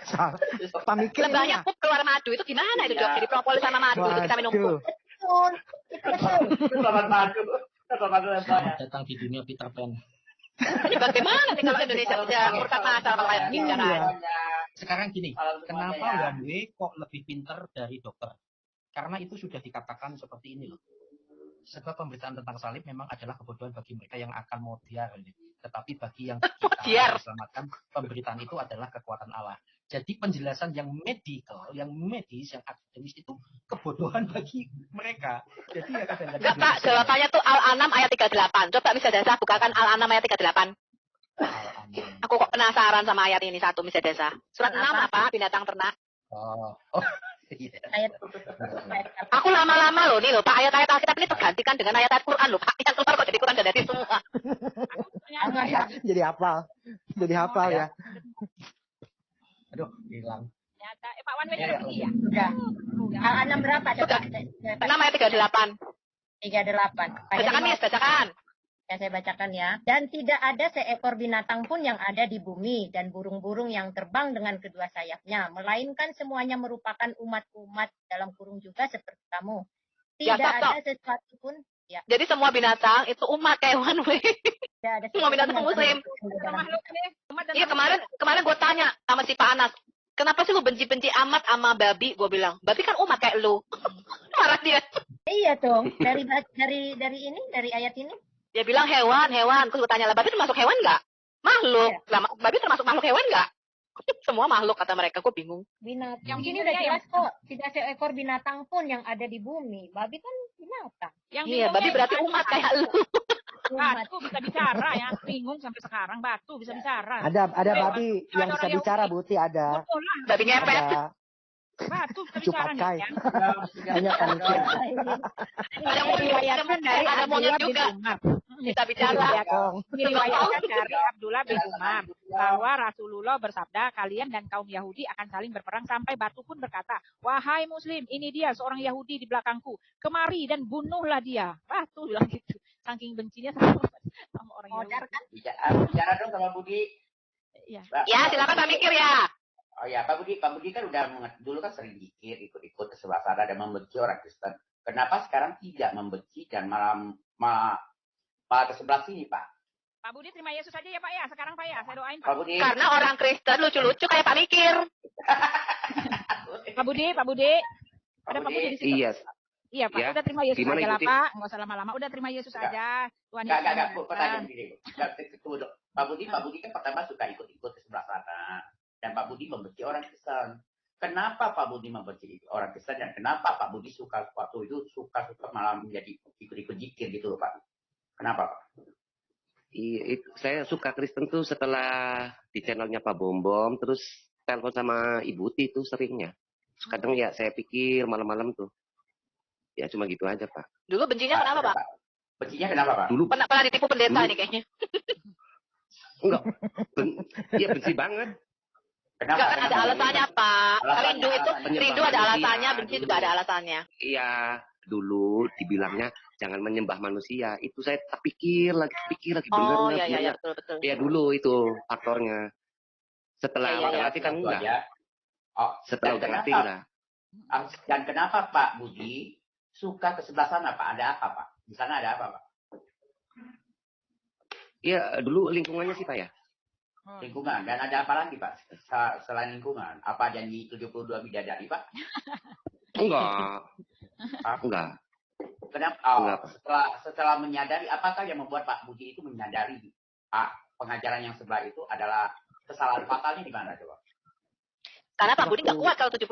Salah. Pemikir Lebahnya pup keluar madu itu gimana itu, Dok? Jadi propolis sama madu itu kita minum pup. Betul. Itu betul. Selamat madu. Selamat lebahnya. Selamat datang di dunia Peter Pan. Ini bagaimana nih kalau Indonesia bisa murtad masal kayak gini caranya? Sekarang gini, kenapa one way kok lebih pinter dari dokter? Karena itu sudah dikatakan seperti ini loh. Sebab pemberitaan tentang salib memang adalah kebodohan bagi mereka yang akan modiar. Tetapi bagi yang kita diselamatkan, pemberitaan itu adalah kekuatan Allah. Jadi penjelasan yang medical, yang medis, yang akademis itu kebodohan bagi mereka. Jadi ya kadang-kadang... Enggak, Pak, jawabannya tuh Al-An'am ayat 38. Coba Miss Desa bukakan Al-An'am ayat 38. Aku kok penasaran sama ayat ini satu, Miss Desa. Surat 6 apa? Binatang ternak. Oh. Ayat. Aku lama-lama loh nih loh Pak, ayat-ayat Alkitab ini tergantikan dengan ayat-ayat Quran loh Pak. Yang keluar kok jadi Quran dan dari semua. Jadi hafal ya. Aduh, hilang. Pak Wan sudah pergi ya? Sudah. Al-An'am berapa? Coba. 6 ayat 38. 38. Bacakan Miss, bacakan. Ya, saya bacakan ya. Dan tidak ada seekor binatang pun yang ada di bumi dan burung-burung yang terbang dengan kedua sayapnya, melainkan semuanya merupakan umat-umat dalam kurung juga seperti kamu. Tidak ada sesuatu pun. Ya. Jadi semua binatang itu umat kayak one way. Ada semua binatang muslim. Iya kemarin gue tanya sama si Pak Anas, kenapa sih lu benci-benci amat sama babi? Gue bilang, babi kan umat kayak lu. Marah dia. Iya dong. Dari ayat ini. Dia bilang hewan. Terus gue tanya lah, babi termasuk hewan nggak? Makhluk. Ya. Babi termasuk makhluk hewan nggak? Semua makhluk kata mereka, gue bingung. Binatang. Yang ini udah jelas kok. Tidak seekor binatang pun yang ada di bumi. Babi kan binatang. Iya, babi berarti umat kayak lu. Batu bisa bicara ya, bingung sampai sekarang batu bisa bicara. Ada babi yang bisa bicara, Buti ada. Babi ngepet. Batu bisa bicara nih ya. Banyak panitia. Ada monyet juga. Kita bicara. Diriwayatkan dari Abdullah bin Umar bahwa Rasulullah bersabda, kalian dan kaum Yahudi akan saling berperang sampai batu pun berkata, wahai Muslim, ini dia seorang Yahudi di belakangku, kemari dan bunuhlah dia. Batu bilang gitu. Saking bencinya sama orang Yahudi. Kan? Bicara dong sama Budi. Ya, silakan Pak Mikir ya. Oh ya, Pak Budi kan udah dulu kan sering zikir, ikut ke sebelah sana dan membenci orang Kristen. Kenapa sekarang tidak membenci dan malah ke sebelah sini, Pak? Pak Budi terima Yesus aja ya Pak ya. Sekarang Pak ya, saya doain Pak. Pak Budi. Karena orang Kristen lucu-lucu kayak Pak Mikir. Pak Budi. Ada Pak Budi di situ. Iya Pak, udah terima Yesus aja lah Pak. Nggak usah lama-lama, udah terima Yesus aja. Tuhan Yesus. Enggak, pertanyaan begini. Pak Budi kan pertama suka ikut ke sebelah sana. Dan Pak Budi membenci orang Kristen. Kenapa Pak Budi membenci orang Kristen dan kenapa Pak Budi suka waktu itu suka malah menjadi ikut-ikut zikir gitu loh Pak? Kenapa Pak? Saya suka Kristen tuh setelah di channelnya Pak Bombom, terus telepon sama Ibu Ti itu seringnya. Kadang ya saya pikir malam-malam tuh. Ya cuma gitu aja Pak. Dulu bencinya kenapa Pak? Bencinya kenapa Pak? Dulu pernah ditipu pendeta nih kayaknya. Enggak. Iya benci banget. Enggak kan ada alasannya Pak. Rindu ada alasannya, benci juga ada alasannya. Iya, dulu dibilangnya jangan menyembah manusia. Itu saya pikir lagi benar. Oh iya betul. Ya dulu itu faktornya. Setelah ngerti kan enggak. Setelah ngerti udah. Dan kenapa Pak Budi suka ke sebelah sana Pak? Ada apa Pak? Di sana ada apa Pak? Iya, dulu lingkungannya sih Pak ya. Lingkungan. Dan ada apa lagi Pak? Selain lingkungan. Apa janji 72 bidadari Pak? Enggak. Kenapa? Setelah menyadari, apakah yang membuat Pak Budi itu menyadari pengajaran yang sebelah itu adalah kesalahan fatalnya di mana coba? Karena Pak Budi nggak kuat kalau 72.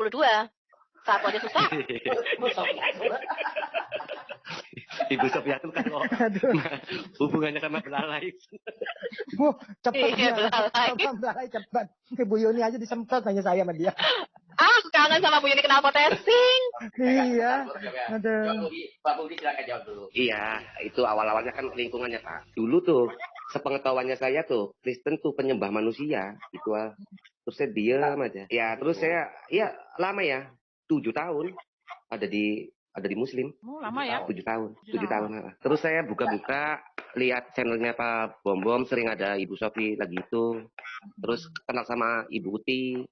Saat aja susah. Ibu Sophia tuh kan hubungannya sama belalai. Bu, cepat. Iya, belalai cepat. Ibu Yuni aja disemprot nanya saya sama dia. Aku kangen sama Bu Yuni kenal potesing. Iya. Pak Budi silakan jawab dulu. Iya, itu awal-awalnya kan lingkungannya Pak. Dulu tuh sepengetahuannya saya tuh Kristen tuh penyembah manusia gitu. Terus saya diam aja. Ya terus saya ya lama ya 7 tahun ada di Muslim. Oh, lama ya. 7 tahun. 7 tahun. Terus saya buka-buka lihat channelnya Pak Bom sering ada Ibu Sofi lagi itu. Terus kenal sama Ibu Uti.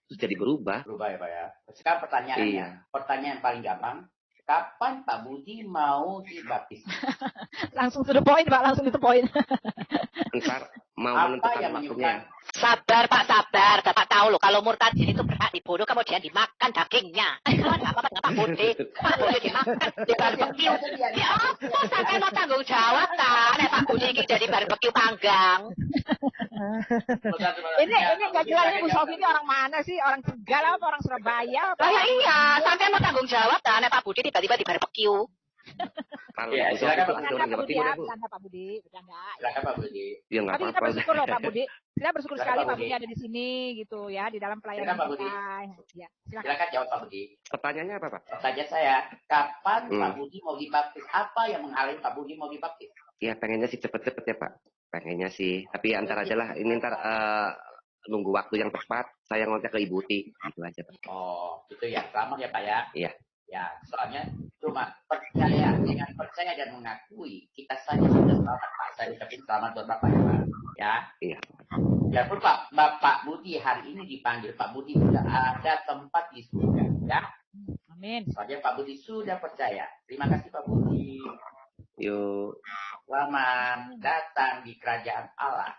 Terus jadi berubah. Berubah ya Pak ya. Sekarang pertanyaannya, pertanyaan paling gampang. Kapan Pak Budi mau dibaptis? Langsung to the point, Pak. Langsung to the point. Ntar mau Apa menentukan yang waktunya. Sabar Pak, sabar. Bapak tahu loh, kalau murtadin itu berhak dibunuh kemudian dimakan dagingnya. Itu ada apa dengan Pak Budi? Pak Budi dimakan, dibarbeque. Ya apa sampai mau tanggung jawab tak? Nek Pak Budi ini jadi barbeque panggang. Ini nggak jelas ini Bu Sofi ini orang mana sih? Orang Tegal apa orang Surabaya? Apa? Lah ya iya, sampai mau tanggung jawab tak? Nek Pak Budi tiba-tiba di barbeque. Kalau Ya, Ibu Sofi silakan, tuh Pak. ada orang Jawa Timur ya, Bu. Bercanda Pak Budi, bercanda. Silakan Pak Budi. Ya nggak Tapi kita apa-apa. bersyukur loh Pak Budi. Kita bersyukur Silakan, sekali Pak Pak Budi. Budi ada di sini gitu ya, di dalam pelayanan Silakan, Pak Budi. kita. Ya, silakan. Silakan jawab Pak Budi. Pertanyaannya apa, Pak? Pertanyaan saya, kapan Pak Budi mau dibaptis? Apa yang menghalangi Pak Budi mau dibaptis? Ya pengennya sih cepet-cepet ya, Pak. Pengennya sih. Tapi antar aja lah. Ini ntar nunggu waktu yang tepat. Saya ngontak ke Ibu Uti. Gitu aja, Pak. Oh, gitu ya. Selamat ya Pak ya. Iya. Ya, soalnya cuma percaya dengan percaya dan mengakui kita saja sudah selamat Pak. Saya ucapin selamat buat Bapak ya Pak. Ya. Iya. Ya pun Pak, Bapak Budi hari ini dipanggil Pak Budi sudah ada tempat di surga. Ya. Amin. Soalnya Pak Budi sudah percaya. Terima kasih Pak Budi. Yuk. Selamat datang di kerajaan Allah.